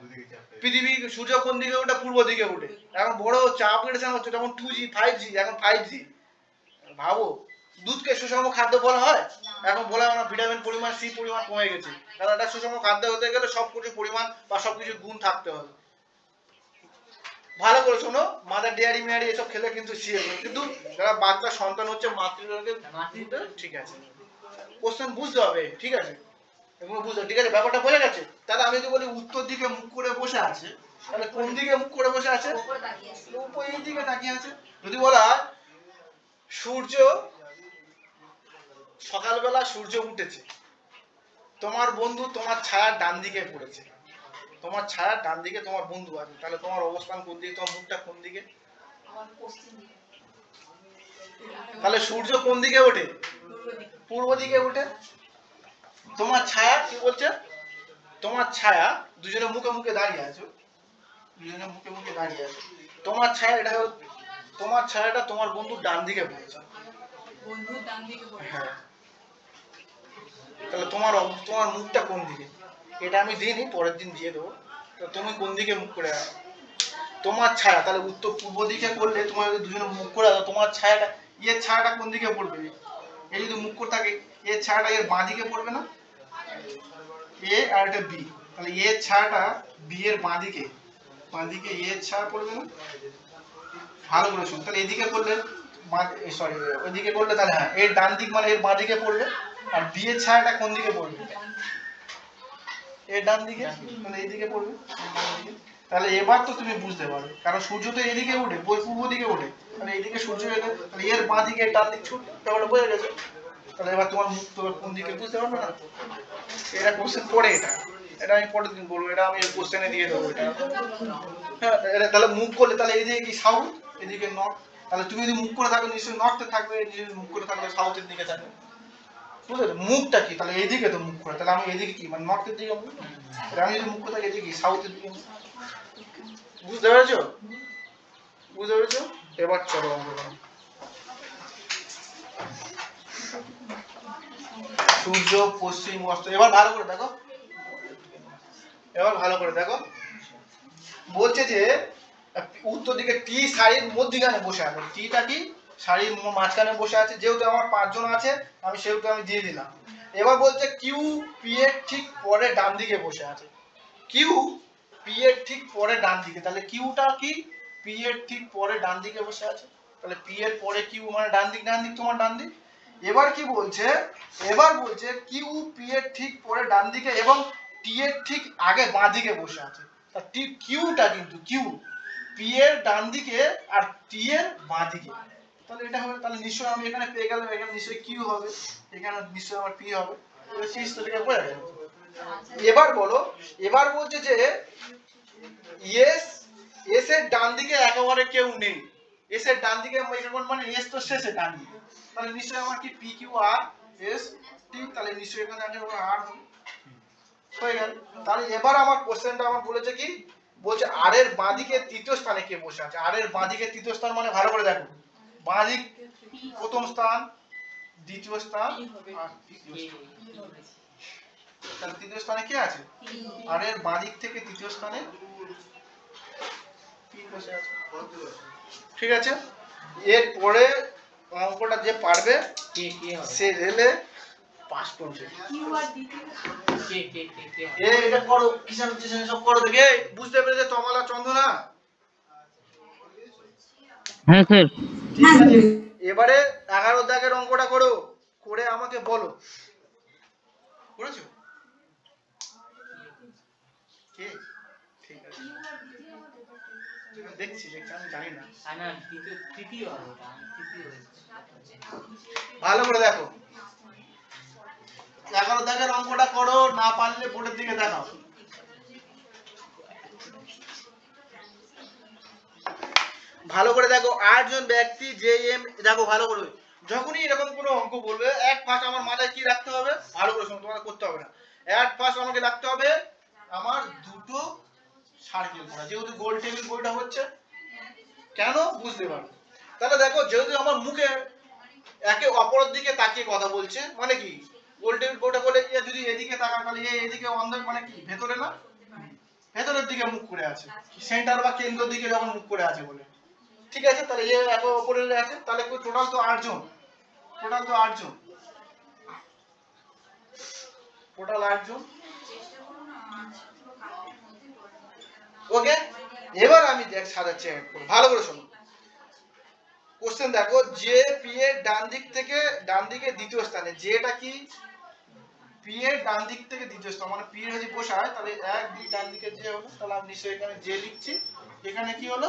পৃথিবী সূর্য কোন দিকে ওঠে, পূর্ব দিকে ওঠে, এখন বড় চাপ উঠেছে হচ্ছে তখন 2G 5G, এখন 5G, ভাবো দুধকে সুষম খাদ্য বলা হয়, এখন বলা হয় না ভিটামিন পরিমাণ সি পরিমাণ কমে গেছে, কারণ এটা সুষম খাদ্য হতে গেলে সবকিছু পরিমাণ বা সবকিছু গুণ থাকতে হবে, ভালো করে শোনো, মাদার ডেয়ারি মেয়ারি এসব খেলে কিন্তু শিখবে, কিন্তু যারা বাচ্চা সন্তান হচ্ছে মাতৃলোকে ঠিক আছে, কোশ্চেন বুঝতে হবে, ঠিক আছে, এগুলো বুঝতে ঠিক আছে, ব্যাপারটা বোঝা গেছে। তাহলে আমি যদি বলি উত্তর দিকে মুখ করে বসে আছে, তাহলে কোন দিকে মুখ করে বসে আছে? উপর এই দিকে তাকিয়ে আছে। যদি বলা সূর্য সকালবেলা সূর্য উঠেছে, তোমার বন্ধু তোমার ছায়ার ডান দিকে পড়েছে, তোমার ছায়ার ডান দিকে তোমার বন্ধু আছে, তাহলে তোমার অবস্থান কোন দিকে, তোমার মুখটা কোন দিকে? তাহলে সূর্য কোন দিকে ওঠে? পূর্ব দিকে ওঠে। তোমার ছায়া কি বলছে? তোমার ছায়া দুজনে মুখে মুখে দাঁড়িয়ে আছো, দুজনে মুখে মুখে দাঁড়িয়ে আছো, তোমার ছায়া এটা তোমার ছায়াটা তোমার বন্ধুর ডান দিকে পড়েছে, বন্ধুর ডান দিকে পড়ে। হ্যাঁ, তাহলে তোমার তোমার মুখটা কোন দিকে? এটা আমি দিইনি, পরের দিন দিয়ে দেবো। তো তুমি কোন দিকে মুখ করে আছো? তোমার ছায়া, তাহলে উত্তর পূর্ব দিকে করলে তোমার যদি দুজনে মুখ করে দাও, তোমার ছায়াটা এর ছায়াটা কোন দিকে পড়বে? এই যদি মুখ করে থাকে, এর ছায়াটা এর বাঁ দিকে পড়বে না? এ আর এটা বি, তাহলে এর ছায়াটা বি এর বাঁ দিকে, বাঁ দিকে এর ছায়া পড়বে না? ভালো করে শুন, তাহলে এদিকে করলে সরি ওইদিকে করলে তাহলে হ্যাঁ এর ডান দিক মানে এর বাঁ দিকে পড়বে, আর বি এর ছায়াটা কোন দিকে পড়বে? এর ডান দিকে, মানে এইদিকে পড়বে, তাহলে এবার তো তুমি বুঝতে পারবে, কারণ সূর্য তো এদিকে ওঠে, পূর্ব দিকে ওঠে, তাহলে এইদিকে সূর্য এলে তাহলে এর বাঁ দিকে ডান দিক ছুট, তাহলে বোঝা গেছে। তাহলে এবার তোমার মুখ তোমার কোন দিকে বুঝতে পারবে না? এটা কোশ্চেন পড়ে, এটা আমি পরের দিন বলবো, এটা আমি কোশ্চেনে দিয়ে দেবো এটা। হ্যাঁ, তাহলে মুখ করলে তাহলে এইদিকে কি সাউথ, এদিকে নর্থ, তাহলে তুমি যদি মুখ করে থাকো নিশ্চয়ই নর্থে থাকবে, যদি মুখ করে থাকলে সাউথের দিকে থাকবে, বুঝলে? মুখটা কি তাহলে এইদিকে তো মুখ করে, তাহলে আমি এদিকে কি মানে নর্থের দিকে মুখ, আমি যদি মুখ করে থাকি এদিকে সাউথের দিকে মুখ, বুঝতে পেরেছো? বুঝতে পেরেছো? এবার চলো অঙ্ক করো। সূর্য পশ্চিম অস্ত, এবার ভালো করে দেখো, এবার ভালো করে দেখো, বলছে যে উত্তর দিকে টি শাড়ির মধ্যখানে বসে আছে, টিটা কি শাড়ির মাঝখানে বসে আছে, যেহেতু আমার 5 জন আছে আমি সেহেতু আমি দিয়ে দিলাম। এবার বলছে কিউ পি এর ঠিক পরে ডান দিকে বসে আছে, কিউ পি এর ঠিক পরে ডান দিকে, তাহলে কিউটা কি পি এর ঠিক পরে ডান দিকে বসে আছে, তাহলে পি এর পরে কিউ মানে ডান দিক, ডান দিক তোমার ডান দিক। এবার কি বলছে? এবার বলছে কিউ পি এর ঠিক পরে ডান দিকে এবং টি এর ঠিক আগে বাঁ দিকে বসে আছে, তা টি কিউটা কিন্তু কিউ পি এর ডান দিকে আর টি এর বাঁ দিকে, তাহলে এটা হবে, তাহলে নিশ্চয়ই আমি এখানে পেয়ে গেলাম, এখানে নিশ্চয়ই কিউ হবে, এখানে নিশ্চয়ই আমার পি হবে, এটা সিরিজ তরিকা বোঝা গেল। এবার বলো, এবার বলছে যে এস, এস এর ডান দিকে একেবারে কেউ নেই, এস এর ডান দিকে মানে এস তো শেষে ডান দিকে, তাহলে নিশ্চয়ই আমার কি পি কিউ আর এস টি, তাহলে নিশ্চয়ই এখানে আগে আর হয়ে গেল। তাহলে এবার আমার কোশ্চেনটা আমার বলেছে কি, বলছে আর এর বাঁ দিকে তৃতীয় স্থানে কে বসে আছে, আর এর বাঁ দিকে তৃতীয় স্থান মানে ভালো করে দেখো, বাঁ দিক প্রথম স্থান, দ্বিতীয় স্থান আর তৃতীয় স্থান, তাহলে তৃতীয় স্থানে কে আছে? আর এর বাঁ দিক থেকে তৃতীয় স্থানে পি বসে আছে, ঠিক আছে। এরপরে অঙ্কটা যে পারবে সে রেলে পাস করবে। এটা করো, কিষান কিষান সব করো দেখে, বুঝতে পেরেছে তমালা চন্দনা? হ্যাঁ স্যার। ঠিক আছে, এবারে 11 দাগের অঙ্কটা করো, করে আমাকে বলো করেছো কে? ঠিক আছে, দেখছি আমি জানি না, ভালো করে দেখো, 11 দাগের অঙ্কটা করো, না পারলে বোর্ডের দিকে দেখাও। ভালো করে দেখো, 8 জন ব্যক্তি যে এম, দেখো ভালো করে, যখনই এরকম কোনো অঙ্ক বলবে এক ফার্স্ট আমার মাথায় কি রাখতে হবে, ভালো করে শোনো, তোমাকে করতে হবে না, এক ফার্স্ট আমাকে রাখতে হবে আমার দুটো সার্কেল করা, যেহেতু গোল টেবিল বইটা হচ্ছে, কেন বুঝতে পারো। তাহলে দেখো যেহেতু আমার মুখে একে অপরের দিকে তাকিয়ে কথা বলছে, মানে কি গোল টেবিল বইটা বলে যদি এদিকে তাকান তাহলে এদিকে অন্ধ, মানে কি ভেতরে না, ভেতরের দিকে মুখ করে আছে, সেন্টার বা কেন্দ্রের দিকে যখন মুখ করে আছে বলে, ঠিক আছে। তাহলে এ একে অপরের আছে, তাহলে টোটাল তো 8 জন, টোটাল তো 8 জন, টোটাল 8 জন, ওকে। এবার আমি দেখ সাজাচ্ছি ভালো করে শোনো। কোশ্চেন দেখো, যে পি এর ডান দিকে দ্বিতীয় স্থানে, যেটা কি পি এর ডান দিক থেকে দ্বিতীয় স্থান, মানে পি এর যদি বসায় তাহলে 1 2 ডান দিকে যে হলো, তাহলে আমি নিশ্চয়ই এখানে যে লিখছি, এখানে কি হলো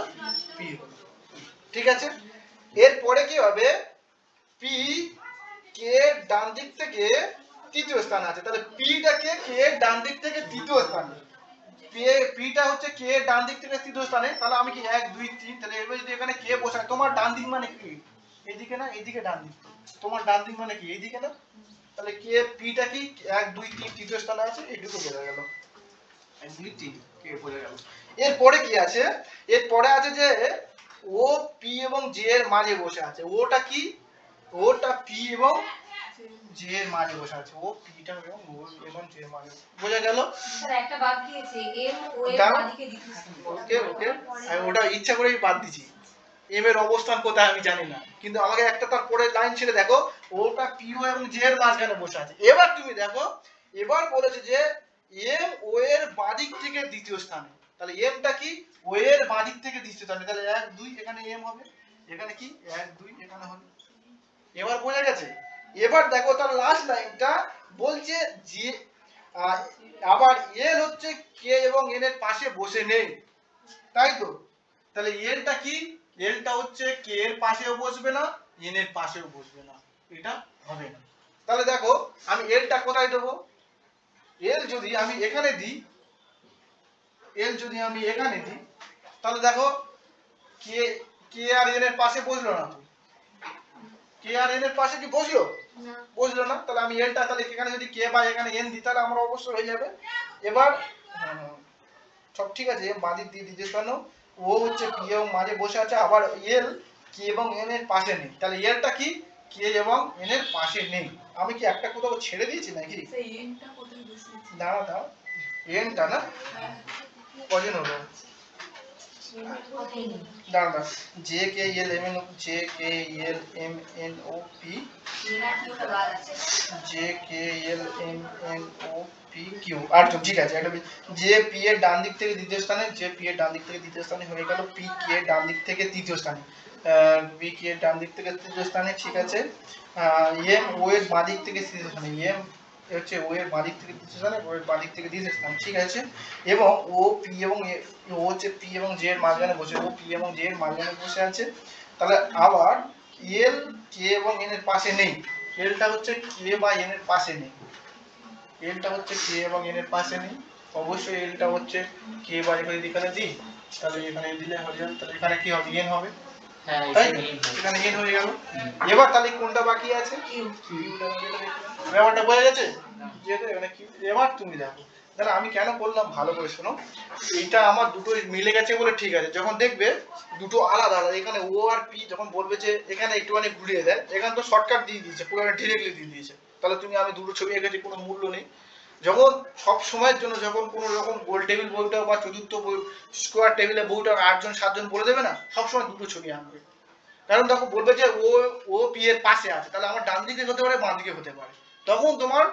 পি হলো। ঠিক আছে, এরপরে কি হবে, পি কে ডান দিক থেকে তৃতীয় স্থানে আছে, তাহলে পিটাকে কে ডান দিক থেকে তৃতীয় স্থানে, পিটা হচ্ছে কে ডান দিক থেকে তৃতীয় স্থানে, তাহলে আমি কি 1 2 3, তাহলে এবার যদি এখানে কে বসাই, তোমার ডান দিক মানে কি এইদিকে না, এইদিকে ডান দিক, তোমার ডান দিক মানে কি এইদিকে না, তাহলে কে পিটা কি 1 2 3 তৃতীয় স্থানে আছে, এইটুকু বোঝা গেল। 1 2 3 কে বোঝা গেল। এরপরে কি আছে, এরপরে আছে যে ও পি এবং জে এর মাঝে বসে আছে, ওটা কি, ওটা পি এবং জে এর মাঝে বসে আছে, ও পিটা এবং ও এবং জে এর মাঝে, বোঝা গেল। স্যার একটা বাদ দিয়েছে, এম ও এর বাদিকে দিতেছে। ওকে ওকে, আমি ওটা ইচ্ছা করেই বাদ দিছি, এম এর অবস্থান কোথায় আমি জানি না, কিন্তু আমাকে একটা তার পরের লাইন ছেড়ে দেখো, ওটা পি ও এবং জে এর মাঝখানে বসে আছে। এবার তুমি দেখো, এবার বলেছে যে এম ও এর বাদিক থেকে দ্বিতীয় স্থানে, তাহলে এমটা কি ও এর বাদিক থেকে দ্বিতীয় স্থানে, তাহলে 1 2 এখানে এম হবে, এখানে কি 1 2 এখানে হবে। এবার বোঝা গেছে। এবার দেখো তার লাস্ট লাইনটা বলছে যে আবার এল হচ্ছে কে এবং এন এর পাশে বসে নেই, তাই তো, তাহলে এলটা কি, এলটা হচ্ছে কে এর পাশেও বসবে না, এন এর পাশেও বসবে না, এটা হবে না। তাহলে দেখো আমি এলটা কোথায় দেবো, এল যদি আমি এখানে দিই, এল যদি আমি এখানে দিই, তাহলে দেখো কে কে আর এন এর পাশে বসলো না, কে আর এন এর পাশে কি বসলো, না বুঝলো না, তাহলে আমি এলটা তাহলে এখানে যদি কে বা এখানে এন দিই, তাহলে আমার অবশ্যই হয়ে যাবে। এবার সব ঠিক আছে, বাদিক দিয়ে দিতে কেন, ও হচ্ছে পি এবং মাঝে বসে আছে, আবার এল কে এবং এন এর পাশে নেই, তাহলে এলটা কি কে এবং এন এর পাশে নেই। আমি কি একটা কোথাও ছেড়ে দিয়েছি নাকি, সেই এনটা কোথায় বসেছে? দাঁড়া দাঁড়া, এনটা না কজন হলো, কথাই নেই। দাঁড়া দাঁড়া, J K L M N, J K L M N O P, এরা কি ওটা বাদ আছে? J K L M N O P Q, আর ঠিক আছে, একটা যে পি এর ডান দিক থেকে দ্বিতীয় স্থানে, যে পি এর ডান দিক থেকে দ্বিতীয় স্থানে হয়ে গেল, পি কে এর ডান দিক থেকে তৃতীয় স্থানে, পি কে এর ডান দিক থেকে তৃতীয় স্থানে, ঠিক আছে। এম ও এর বাঁ দিক থেকে তৃতীয় স্থানে, এম হচ্ছে ও এর বাঁ দিক থেকে তৃতীয় স্থানে, ও এর বাঁ দিক থেকে দ্বিতীয় স্থানে, ঠিক আছে। এবং ও পি এবং ও হচ্ছে পি এবং জে এর মাঝখানে বসে, ও পি এবং জে এর মাঝখানে বসে আছে, তাহলে আবার এল কে এবং এন এর পাশে নেই, এলটা হচ্ছে কে বা এন এর পাশে নেই, এলটা হচ্ছে কে এবং এন এর পাশে নেই, অবশ্যই এলটা হচ্ছে কে বা এখানে দিই, তাহলে এখানে দিলে হয়ে যাবে, তাহলে এখানে কি হবে এন হবে, তাই তো? এখানে এন হয়ে গেল। এবার তাহলে কোনটা বাকি আছে, ব্যাপারটা বোঝা গেছে, যেটা এখানে কি, এবার তুমি দেখো, তাহলে আমি কেন করলাম ভালো করে শোনো, এইটা আমার দুটো মিলে গেছে বলে ঠিক আছে, যখন দেখবে দুটো আলাদা আলাদা, এখানে ও আর পি যখন বলবে যে এখানে একটুখানি ঘুরিয়ে দেয়, এখানে তো শর্টকাট দিয়ে দিয়েছে, পুরো ডিরেক্টলি দিয়ে দিয়েছে, তাহলে তুমি আমি দুটো ছবি এঁকেছি কোনো মূল্য নেই। যখন সব সময়ের জন্য যখন কোনো রকম গোল টেবিল বইটাও বা চতুর্থ স্কোয়ার টেবিলে বইটা 8 জন 7 জন বলে দেবে না, সবসময় দুটো ছবি আনবে, কারণ তখন বলবে যে ও পি এর পাশে আছে, তাহলে আমার ডান দিকে হতে পারে বাঁ দিকে হতে পারে, তখন তোমার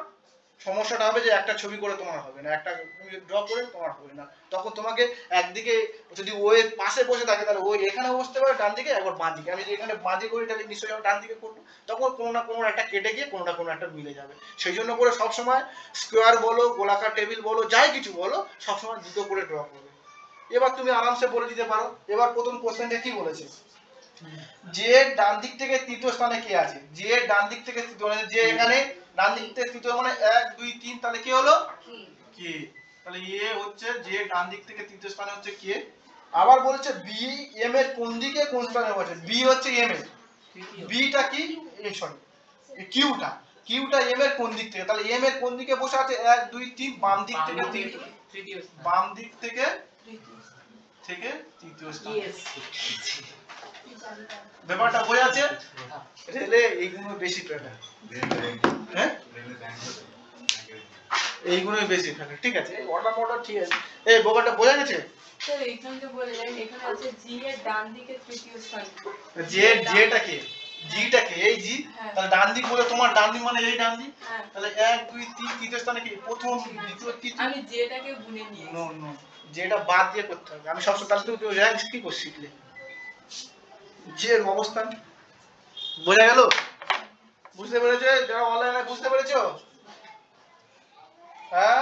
সমস্যাটা হবে যে একটা ছবি করে তোমার হবে না, একটা তুমি ড্র করে তোমার হবে না, তখন তোমাকে একদিকে যদি ও এর পাশে বসে থাকে, তাহলে ও এখানে বসতে পারে ডান দিকে, একবার বাঁ দিকে, আমি যদি এখানে বাঁ দিকে করি তাহলে নিশ্চয়ই আমি ডান দিকে করবো, তখন কোনো না কোনো একটা কেটে গিয়ে কোনো না কোনো একটা মিলে যাবে। সেই জন্য করে সবসময় স্কোয়ার বলো, গোলাকার টেবিল বলো, যাই কিছু বলো, সবসময় দুটো করে ড্র করবে। এবার তুমি আরামসে বলে দিতে পারো। এবার প্রথম কোশ্চেনটা কি বলেছে, যে ডান দিক থেকে তৃতীয় স্থানে কে আছে, যে ডান দিক থেকে তৃতীয়, মানে যে এখানে ডান দিক থেকে তৃতীয় মানে 1 2 3, তাহলে কি হলো কে, তাহলে এ হচ্ছে যে ডান দিক থেকে তৃতীয় স্থানে হচ্ছে কে। আবার বলেছে বি এম এর কোন দিকে কোন স্থানে বসে, বি হচ্ছে এম এর, বিটা কি সরি কিউটা এম এর কোন দিক থেকে, তাহলে এম এর কোন দিকে বসে আছে 1 2 3, বাম দিক থেকে তৃতীয়, বাম দিক থেকে তৃতীয় স্থান। ব্যাপারটা বোঝা যাচ্ছে, রেলে এইগুলো বেশি প্যাটার্ন, হ্যাঁ এইগুলো বেশি প্যাটার্ন, ঠিক আছে, অর্ডার ঠিক আছে, এই ব্যাপারটা বোঝা গেছে। স্যার এখানে তো বলে দেন, এখানে আছে জি এর ডান দিকে তৃতীয় স্থান, যেটা কি জিটাকে এই জি, হ্যাঁ। তাহলে ডান দিক বলে তোমার ডান দিক মানে এই ডান দিক, হ্যাঁ। তাহলে 1 2 3 তৃতীয় স্থানে কি প্রথম দ্বিতীয় তৃতীয়, আমি যেটাকে গুনে নিয়েছি। নো নো, যেটা বাদ দিয়ে করতে হবে। আমি সবসময় তাহলে তুই র্যাঙ্ক কি করে শিখলে যে এর অবস্থান, বোঝা গেল? বুঝতে পেরেছো? যারা অনলাইনে বুঝতে পেরেছো? হ্যাঁ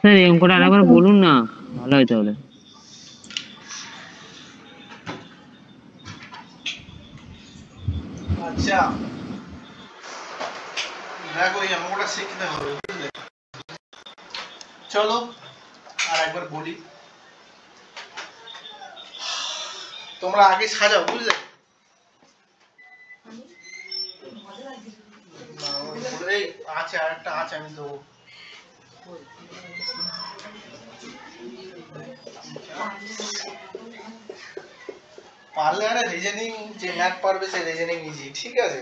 স্যার এই অঙ্কটা আরেকবার বলুন না, ভালো হয় তাহলে। আচ্ছা দেখো এই অঙ্কটা শিখতে হবে, বুঝলে? চলো আর একবার বলি, তোমরা আগে সাজাও, বুঝলে? না, এই আছে আর একটা আছে, আমি দেবো। পারলে আরে রিজনিং, যে ম্যাথ পারবে সে রিজনিং ইজি, ঠিক আছে?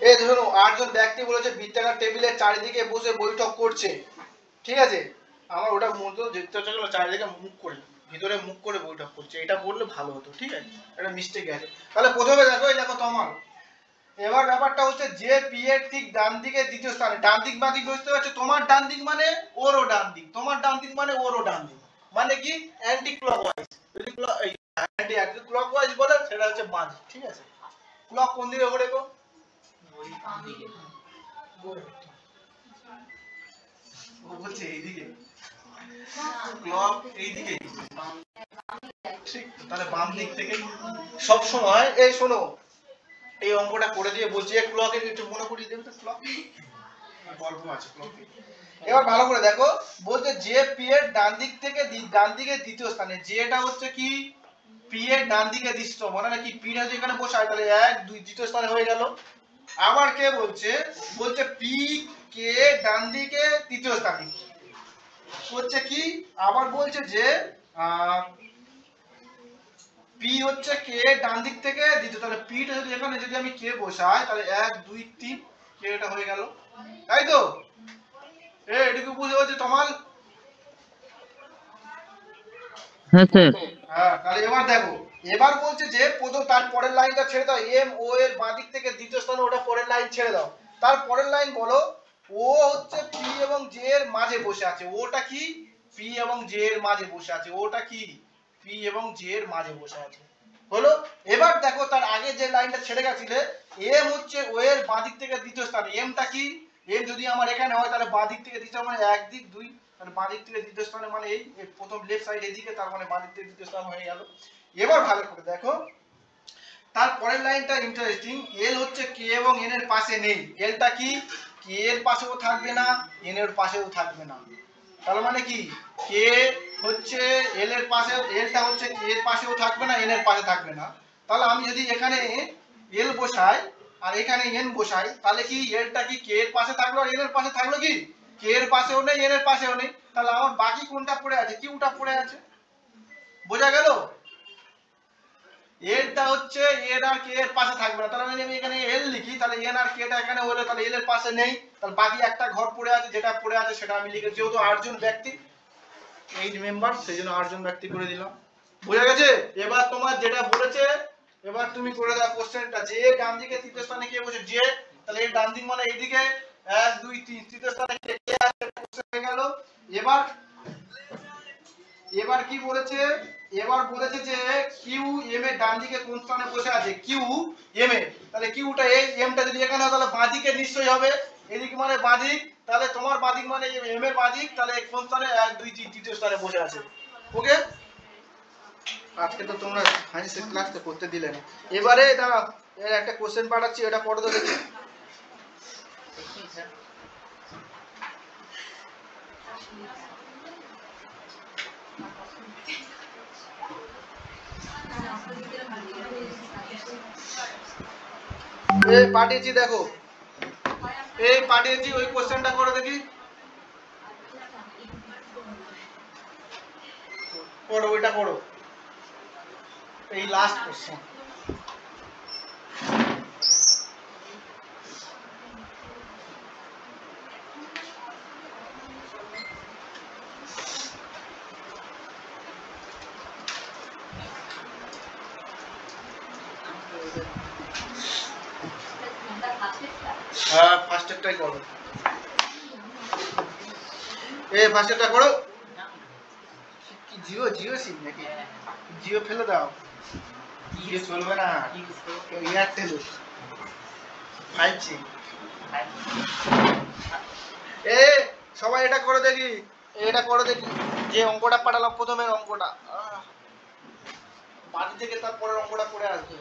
এই ধরুন 8 জন ব্যক্তি বলেছে বৃত্তাকার টেবিলের চারিদিকে বসে বৈঠক করছে, ঠিক আছে? আমার ওটা মতো দেখতে হচ্ছে চারিদিকে মুখ করে, ভিতরে মুখ করে বৈঠক করছে, এটা বললে ভালো হতো, ঠিক আছে? এটা মিস্টেক আছে। তাহলে প্রথমে দেখো, এই দেখো তোমার, এবার ব্যাপারটা হচ্ছে যে পি এর ঠিক ডান দিকে দ্বিতীয় স্থানে, ডান দিক বাঁ দিক বুঝতে পারছো? তোমার ডান দিক মানে ওরও ডান দিক, তোমার ডান দিক মানে ওরও ডান দিক, মানে কি অ্যান্টি ক্লকওয়াইজ। যদি অ্যান্টি ক্লকওয়াইজ বলে সেটা হচ্ছে বাঁ দিক, ঠিক আছে? ক্লক কোন দিকে ঘোরে গো? ও বলছে এইদিকে, ক্লক এইদিকে, ঠিক? তাহলে বাম দিক থেকে সব সময়, এই শোনো এই অঙ্কটা করে দিয়ে বলছি ক্লকের একটু মনে করিয়ে দেবে তো, ক্লক গল্প আছে ক্লক। এবার ভালো করে দেখো, বলছে যে পি এর ডান দিক থেকে ডান দিকে দ্বিতীয় স্থানে, যেটা হচ্ছে কি পি এর ডান দিকে দ্বিতীয়, মানে কি পি টা যদি এখানে বসায় তাহলে 1 2 দ্বিতীয় স্থানে হয়ে গেল। আবার কে বলছে, বলছে পি কে ডান দিকে তৃতীয় স্থানে হচ্ছে কি, আবার বলছে যে পি হচ্ছে কে ডান দিক থেকে দ্বিতীয়, তাহলে পি টা যদি এখানে যদি আমি কে বসাই তাহলে 1 2 3 কে এটা হয়ে গেল, তাই তো? এটুকু বুঝে হচ্ছে তোমার? হ্যাঁ স্যার। হ্যাঁ, তাহলে এবার দেখো, এবার বলছে যে প্রথম তার পরের লাইনটা ছেড়ে দাও, এম ও এর বাঁ দিক থেকে দ্বিতীয় স্থানে, ওটা পরের লাইন ছেড়ে দাও। তার পরের লাইন বলো, ও হচ্ছে পি এবং জে এর মাঝে বসে আছে, ওটা কি পি এবং জে এর মাঝে বসে আছে, ওটা কি পি এবং জে এর মাঝে বসে আছে, হলো? এবার দেখো তার আগে যে লাইনটা ছেড়ে গেছিলে, এম হচ্ছে ও এর বাঁ দিক থেকে দ্বিতীয় স্থানে, এমটা কি, এম যদি আমার এখানে হয় তাহলে বাঁ দিক থেকে দ্বিতীয় মানে এক দিক 2, তাহলে বাঁ দিক থেকে দ্বিতীয় স্থানে মানে এই প্রথম লেফট সাইড এদিকে, তার মানে বাঁ দিক থেকে দ্বিতীয় স্থান হয়ে গেল। এবার ভালো করে দেখো তার পরের লাইনটা ইন্টারেস্টিং, এল হচ্ছে কে এবং এন এর পাশে নেই, এলটা কি কে এর পাশেও থাকবে না এন এর পাশেও থাকবে না, তার মানে কি কে হচ্ছে এল এর পাশে, এলটা হচ্ছে কে এর পাশেও থাকবে না এন এর পাশে থাকবে না। তাহলে আমি যদি এখানে এল বসাই আর এখানে এন বসাই, তাহলে কি এলটা কি কে এর পাশে থাকলো আর এন এর পাশে থাকলো, কি কে এর পাশেও নেই এন এর পাশেও নেই, তাহলে আমার বাকি কোনটা পড়ে আছে, কিউটা পড়ে আছে, বোঝা গেল? এলটা হচ্ছে এন আর কে এর পাশে থাকবে না, তাহলে আমি এখানে এল লিখি, তাহলে এন আর কেটা এখানে হলো, তাহলে এল এর পাশে নেই, তাহলে বাকি একটা ঘর পড়ে আছে, যেটা পড়ে আছে সেটা আমি লিখে, যেহেতু 8 জন ব্যক্তি 8 মেম্বার, সেজন্য 8 জন ব্যক্তি করে দিলাম, বোঝা গেছে? এবার তোমার যেটা বলেছে এবার তুমি করে দাও কোশ্চেনটা, যে ডান দিকে তৃতীয় স্থানে কে বসে, যে, তাহলে এই ডান দিক মানে এইদিকে 1 2 3 তৃতীয় স্থানে কে আছে, কোশ্চেন হয়ে গেল। এবার এবার কি বলেছে, এবার বলেছে যে কিউ এম এর ডান দিকে কোন স্থানে বসে আছে, কিউ এম এ, তাহলে কিউটা এই এমটা যদি এখানে হয় তাহলে বাঁ দিকে নিশ্চয়ই হবে, এদিক মানে বাঁ দিক, তাহলে তোমার বাঁ দিক মানে এম এর বাঁ দিক, তাহলে কোন স্থানে 1 2 3 তৃতীয় স্থানে বসে আছে। ওকে, আজকে তো তোমরা সায়েন্সের ক্লাসটা করতে দিলে না। এবারে দাঁড়াও, এর একটা কোশ্চেন পাঠাচ্ছি, এটা পড়ে তো দেখি। এই পাঠিয়েছি দেখো, এই পাঠিয়েছি, ওই কোশ্চেনটা করে দেখি, করো ওইটা করো, এই লাস্ট কোশ্চেন। করো। ফার্স্টেরটা করো। কি জিও জিও সিম নাকি? জিও ফেলে দাও, জিও চলবে না, এয়ারটেল 5G। সবাই এটা করে দেখি, এটা করে দেখি, যে অঙ্কটা পাঠালাম প্রথমের অঙ্কটা বাড়ি থেকে তারপরের অঙ্কটা করে আসবে।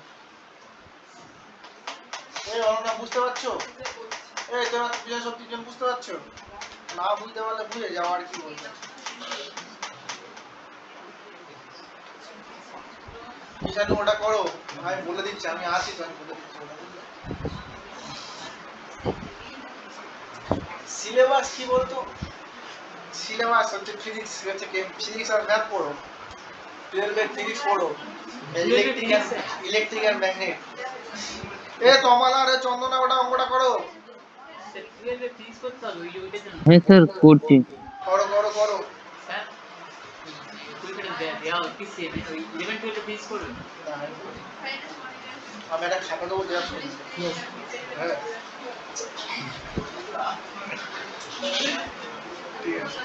অঙ্কটা বুঝতে পারছো? তোমার বিষয় সব তিনজন বুঝতে পারছো? না বুঝতে পারলে বুঝে যাও, আর কি বলবো। কিষানু ওটা করো, আমি বলে দিচ্ছি, আমি আছি তো, আমি বলে দিচ্ছি ওটা। সিলেবাস কি বলতো? সিলেবাস হচ্ছে ফিজিক্স, হচ্ছে ফিজিক্স আর ম্যাথ পড়ো, 12 এর ফিজিক্স পড়ো, ইলেকট্রিক আর ম্যাগনেট। তমালা রে চন্দনা ওটা অঙ্কটা করো। হ্যাঁ স্যার করছি। করো করো করো। আমি একটা খাতা দেবো, দেওয়ার সময়। হ্যাঁ ঠিক আছে।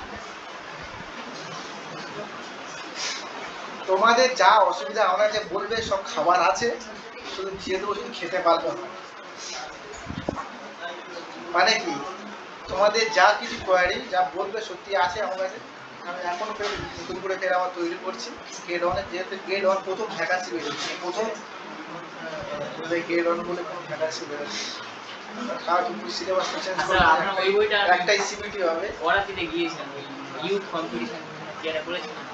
তোমাদের যা অসুবিধা আমরা যে বলবে সব খাবার আছে, শুধু দিয়ে দেবো, শুধু খেতে পারবে না। মানে কি, তোমাদের যা কিছু কোয়ারি যা বলবে সত্যি আছে আমার কাছে। আমি এখন নতুন করে ফের আবার তৈরি করছি গ্রেড 1 এর, যেহেতু গ্রেড 1 প্রথম ভ্যাকান্সি বেরোচ্ছে, প্রথম গ্রেড 1 বলে কোনো ভ্যাকান্সি বেরোচ্ছে। কার সিলেবাস চেঞ্জ করে একটাই সিবিটি হবে। ওরা দিতে গিয়েছেন ইউথ কম্পিটিশন যেটা বলেছিলাম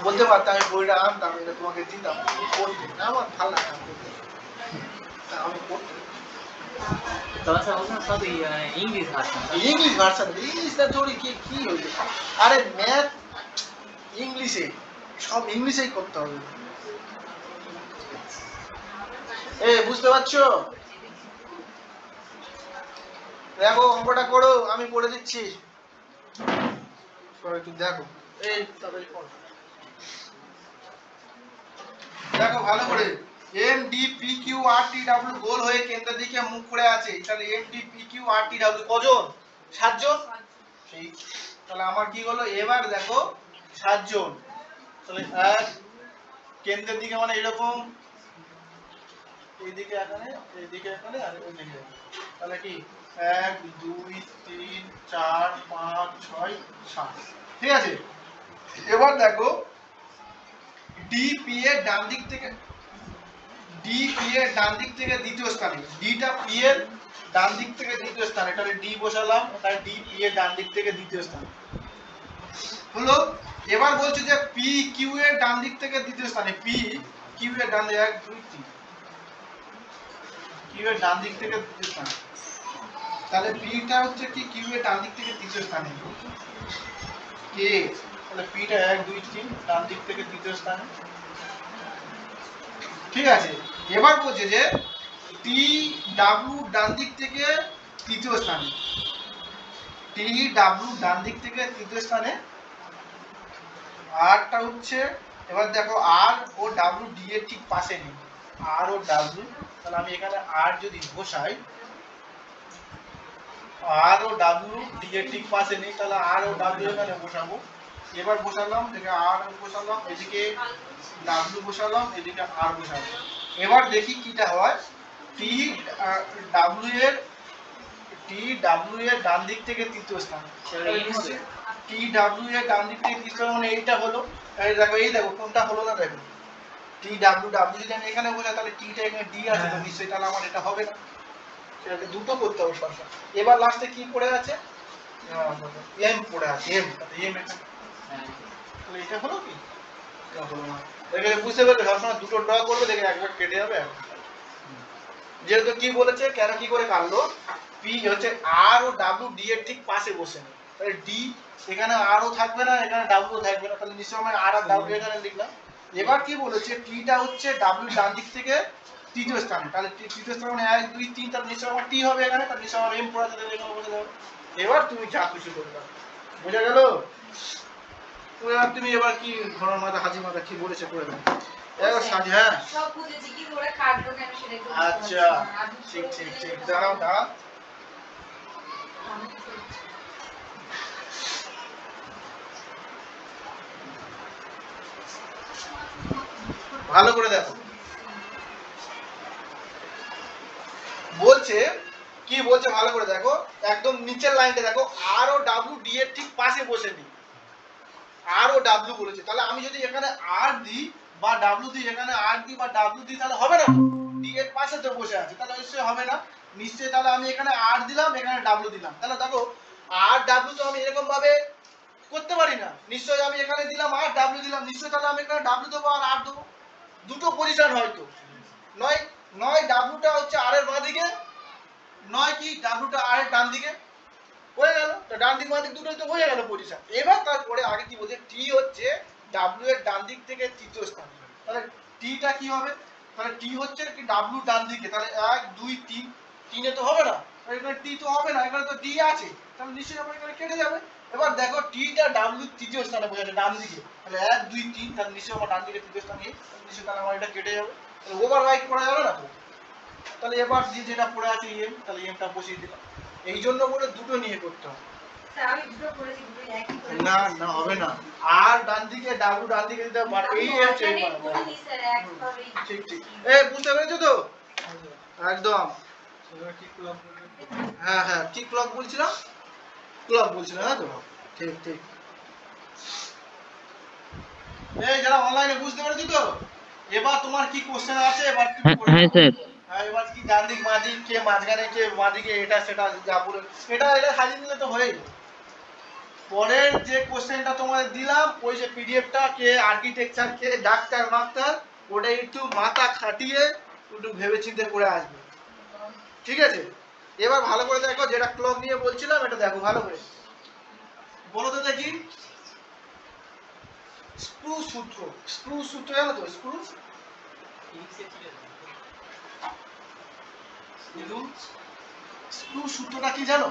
বলতে পারতাম, আমি বইটা আনতাম, এটা তোমাকে দিতাম, পড়তে আমার ভালো লাগতাম, আমি পড়তে। ইংলিশ ভার্সন, ইংলিশ ভার্সন, ইংলিশটা তোরই কি হইল? আরে ম্যাথ ইংলিশে, সব ইংলিশেই করতে হবে। বুঝতে পারছো? দেখো অঙ্কটা করো, আমি করে দিচ্ছি, একটু দেখো। দেখো ভালো করে, এম ডি পি কিউ আর টি ডাব্লিউ গোল হয়ে কেন্দ্রের দিকে মুখ করে আছে। তাহলে এম ডি পি কিউ আর টি ডাব্লিউ কজন? 7 জন। ঠিক, তাহলে আমার কি হলো? এবার দেখো 7 জন। তাহলে এক কেন্দ্রের দিকে মানে এরকম, এইদিকে এখানে, এইদিকে এখানে, আর ওইদিকে। তাহলে কি 1 2 3 4 5 6 7। ঠিক আছে, এবার দেখো ডিপি এর ডান দিক থেকে, ডিপি এর ডান দিক থেকে দ্বিতীয় স্থানে, ডিটা পি এর ডান দিক থেকে দ্বিতীয় স্থানে, তাহলে ডি বসালাম, তাহলে ডিপি এর ডান দিক থেকে দ্বিতীয় স্থানে হলো। এবার বলছি যে পি কিউ এর ডান দিক থেকে দ্বিতীয় স্থানে, পি কিউ এর ডান দিকে 1 2 3, কিউ এর ডান দিক থেকে দ্বিতীয় স্থানে, তাহলে পিটা হচ্ছে কি কিউ এর ডান দিক থেকে তৃতীয় স্থানে, কে তাহলে পিটা 1 2 3 ডান দিক থেকে তৃতীয় স্থানে। ঠিক আছে, এবার বলছে যে টি ডাব্লিউ ডান দিক থেকে তৃতীয় স্থানে, টি ডাব্লিউ ডান দিক থেকে তৃতীয় স্থানে, আরটা হচ্ছে, এবার দেখো আর ও ডাব্লিউ ডি এর ঠিক পাশে নেই, আর ও ডাব্লিউ, তাহলে আমি এখানে আর যদি বসাই, আর ও ডাব্লিউ ডি এর ঠিক পাশে নেই, তাহলে আর ও ডাব্লিউ এখানে বসাবো। এবার বসালাম, দেখে আর বসালাম, এদিকে ডাব্লিউ বসালাম, এদিকে আর বসালাম। এবার দেখি কিটা হয়। টি ডাব্লিউ এর ডান দিক থেকে তৃতীয় স্থান, টি ডাব্লিউ এর ডান দিক থেকে তৃতীয় স্থান, মানে এইটা হলো। এই দেখো, এই দেখো কোনটা হলো না, দেখো টি ডাব্লিউ ডাব্লিউ যদি আমি এখানে বসাই, তাহলে টিটা এখানে ডি আছে তো নিশ্চয়ই, তাহলে আমার এটা হবে না, সেটাকে দুটো করতে হবে সবসময়। এবার লাস্টে কি পড়ে আছে? এম পড়ে আছে, এম, এম এখানে, তাহলে এটা হলো কি? এটা হলো না। দেখে বুঝতে পারবে, সবসময় দুটো ড্র করবে, দেখে একবার কেটে যাবে। যেহেতু কি বলেছে, কেন কি করে কাটলো, পি হচ্ছে আর ও ডাব্লিউ ডি এর ঠিক পাশে বসে নেই, তাহলে ডি এখানে আর ও থাকবে না, এখানে ডাব্লিউ থাকবে না, তাহলে নিশ্চয়ই আমি আর ডাব্লিউ এখানে লিখলাম। এবার কি বলেছে, টিটা হচ্ছে ডাব্লিউ ডান দিক থেকে তৃতীয় স্থানে, তাহলে তৃতীয় স্থানে মানে 1 2 3, তাহলে নিশ্চয়ই আমার টি হবে এখানে, তাহলে নিশ্চয়ই আমার এম পড়া যাবে, এখানে বসে যাবে। এবার তুমি যা খুশি করবে, বোঝা গেল? তুমি এবার কি ঘোড়ার মাথা হাজি মাথা কি বলেছে করে দেবে। এবার সাজি, হ্যাঁ সব বুঝেছি কিন্তু ওরা কাটলো কেন সেটা একটু বুঝতে আচ্ছা পারছি না। আর ঠিক দুটো ঠিক দিলে ঠিক তো দাঁড়াও দাঁড়াও আমি কি করছি? ভালো করে দেখো বলছে কি বলছে ভালো করে দেখো একদম নিচের লাইনটা দেখো আর ও ডাব্লিউ ডি এর ঠিক পাশে বসে নি আর ও ডাব্লিউ বলেছে তাহলে আমি যদি এখানে আর দিই বা ডাব্লিউ দিই এখানে আর দিই বা ডাব্লিউ দিই তাহলে হবে না তো ডি এর পাশে তো বসে আছে তাহলে নিশ্চয়ই হবে না নিশ্চয়ই তাহলে আমি এখানে আর দিলাম এখানে ডাব্লিউ দিলাম তাহলে দেখো আর ডাব্লিউ তো আমি এরকম ভাবে করতে পারি না নিশ্চয়ই আমি এখানে দিলাম আর ডাব্লিউ দিলাম নিশ্চয়ই তাহলে আমি এখানে ডাব্লিউ দেবো আর আর দেবো দুটো পজিশন হয়তো নয় নয় ডাব্লিউটা হচ্ছে আর এর বাঁ দিকে নয় কি ডাব্লিউটা আর এর ডান দিকে হয়ে গেল তো ডান দিক বাঁ দিক দুটোই তো হয়ে গেল পজিশন এবার তারপরে আগে কি বলছে টি হচ্ছে ডাব্লিউ এর ডান দিক থেকে তৃতীয় স্থান তাহলে টিটা কি হবে তাহলে টি হচ্ছে কি ডাব্লিউ ডান দিকে তাহলে 1 2 3 তিনে তো হবে না তাহলে এখানে টি তো হবে না এখানে তো টি আছে তাহলে নিশ্চয়ই আমার এখানে কেটে যাবে এবার দেখো টিটা ডাব্লিউ তৃতীয় স্থানে বসে ডান দিকে তাহলে 1 2 3 তাহলে নিশ্চয়ই আমার ডান দিকে তৃতীয় স্থানে নিশ্চয়ই তাহলে আমার এটা কেটে যাবে তাহলে ওভার রাইট করা যাবে না তো তাহলে এবার যেটা পড়ে আছে এম তাহলে এমটা বসিয়ে দিলাম এই জন্য বলে দুটো নিয়ে করতে হবে স্যার আমি দুটো করেছি দুটো একই করেছি না না হবে না আর ডান দিকে ডাব্লিউ ডান দিকে দিতে পারে এই হচ্ছে এই আমি পারে। বলিনি স্যার একভাবেই ঠিক ঠিক এই বুঝতে পেরেছো তো একদম এবার কি ক্লাব করবে হ্যাঁ হ্যাঁ কি ক্লক বলছিলাম ক্লক বলছিলাম হ্যাঁ তো ঠিক ঠিক এই যারা অনলাইনে বুঝতে পেরেছো তো এবার তোমার কি কোশ্চেন আছে এবার কি করবে? হ্যাঁ স্যার হ্যাঁ এবার কি ডান দিক বাঁ দিক কে মাঝখানে কে বাঁ দিকে এটা সেটা যা বলে এটা সাজিয়ে নিলে তো হয়েই গেল পরের যে কোশ্চেনটা তোমাদের দিলাম ওই যে পিডিএফটা কে আর্কিটেকচার কে ডাক্তার মাস্টার ওটা একটু মাথা খাটিয়ে একটু ভেবে চিন্তে করে আসবে ঠিক আছে এবার ভালো করে দেখো যেটা ক্লক নিয়ে বলছিলাম এটা দেখো ভালো করে বলো তো দেখি স্ক্রু সূত্র জানো তো স্ক্রু স্ক্রু সূত্রটা কি জানো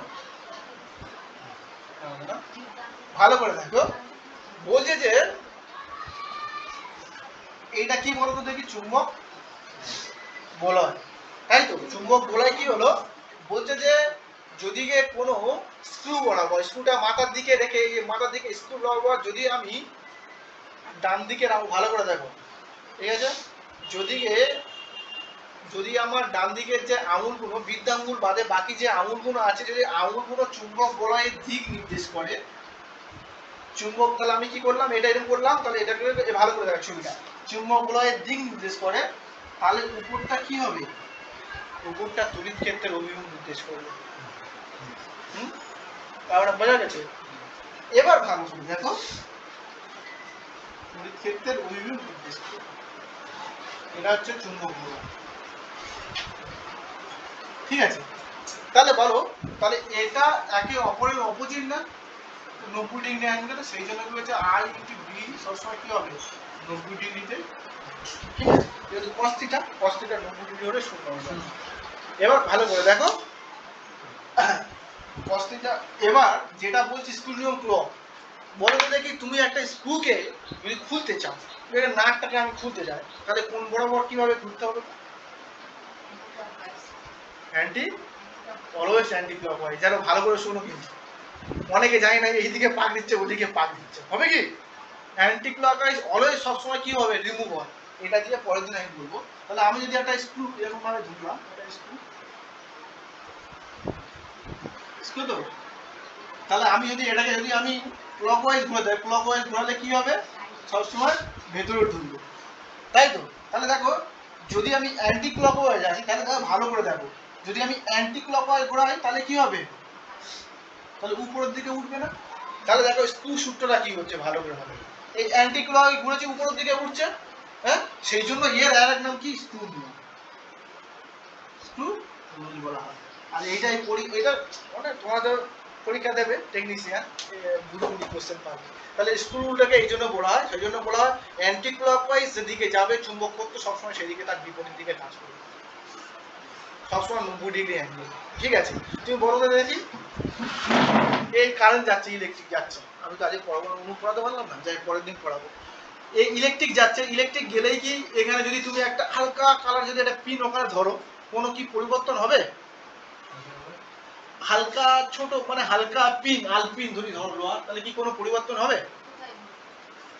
ভালো করে দেখো বলছে যে এইটা কি বলতো দেখি চুম্বক বলয় তাই তো চুম্বক বলয় কি হলো বলছে যে যদি কোনো স্ক্রু বরাবর স্ক্রুটা মাথার দিকে রেখে এই মাথার দিকে স্ক্রু বরাবর যদি আমি ডান দিকে রাখবো ভালো করে দেখো ঠিক আছে যদি আমার ডান দিকের যে আঙুলগুলো বৃদ্ধাঙ্গুল বাদে বাকি যে আঙুলগুলো আছে যদি আঙুলগুলো চুম্বক বলয়ের দিক নির্দেশ করে চুম্বক তাহলে আমি কি করলাম এটা এরকম করলাম তাহলে এটাকে ভালো করে দেখো ছবিটা চুম্বক বলয়ের দিক নির্দেশ করে তাহলে উপরটা কি হবে উপরটা তড়িৎ ক্ষেত্রের অভিমুখ নির্দেশ করবে তাহলে বোঝা গেছে এবার ভালো করে দেখো তড়িৎ ক্ষেত্রের অভিমুখ নির্দেশ করবে এটা হচ্ছে চুম্বক বলয় ঠিক আছে তাহলে বলো তাহলে এটা একে অপরের অপোজিট না 90 ডিগ্রি অ্যাঙ্গেলে সেই জন্য কি হচ্ছে আই ইনটু বি সবসময় কি হবে 90 ডিগ্রিতে ঠিক আছে যেহেতু cos θ 90 ডিগ্রি হলে শূন্য হবে এবার ভালো করে দেখো cos θ এবার যেটা বলছি স্ক্রু নিয়ম ক্লক বলো তো দেখি তুমি একটা স্ক্রুকে যদি খুলতে চাও এর নাটটাকে আমি খুলতে চাই তাহলে কোন বরাবর কিভাবে ঘুরতে হবে অ্যান্টি অলওয়েজ অ্যান্টি ক্লকওয়াইজ যেন ভালো করে শোনো কিন্তু অনেকে জানি না এইদিকে পাক দিচ্ছে ওদিকে পাক দিচ্ছে হবে কি অ্যান্টি ক্লকওয়াইজ অলওয়েজ সবসময় কি হবে রিমুভ হয় এটা দিয়ে পরের দিন আমি বলবো তাহলে আমি যদি একটা স্ক্রু এরকম ভাবে ধরলাম এটা স্ক্রু তো তাহলে আমি যদি এটাকে যদি আমি ক্লকওয়াইজ ঘুরে দেয় ক্লকওয়াইজ ঘোরালে কি হবে সবসময় ভেতরে ঢুকবে তাই তো তাহলে দেখো যদি আমি অ্যান্টি ক্লকওয়াইজ আসি তাহলে দেখো ভালো করে দেখো যদি আমি অ্যান্টি ক্লকওয়াইজ ঘোরাই তাহলে কি হবে তাহলে উপরের দিকে উঠবে না তাহলে দেখো স্ক্রু সূত্রটা কি হচ্ছে ভালো করে হবে এই অ্যান্টি ক্লকওয়াইজ ঘুরেছে উপরের দিকে উঠছে হ্যাঁ সেই জন্য এর আরেক নাম কি স্ক্রু বলা হয় আর এইটাই এটা মানে তোমাদের পরীক্ষা দেবে টেকনিশিয়ান বুঝুনি কোশ্চেন পাবে তাহলে স্ক্রুটাকে এই জন্য বলা হয় সেই জন্য বলা হয় অ্যান্টি ক্লকওয়াইজ যেদিকে যাবে চুম্বক ক্ষেত্র সবসময় সেদিকে তার বিপরীত দিকে কাজ করবে সবসময় 90 ডিগ্রি অ্যাঙ্গেল ঠিক আছে তুমি বলো তো দেখি এই কারেন্ট যাচ্ছে ইলেকট্রিক যাচ্ছে আমি তো আজকে পড়াবো অনু পড়াতে পারলাম না যাই পরের দিন পড়াবো এই ইলেকট্রিক যাচ্ছে, ইলেকট্রিক গেলেই কি এখানে যদি তুমি একটা হালকা কালার যদি একটা পিন ওখানে ধরো, কোনো কি পরিবর্তন হবে? হালকা ছোট মানে হালকা পিন, আলপিন যদি ধরলো, তাহলে কি কোনো পরিবর্তন হবে?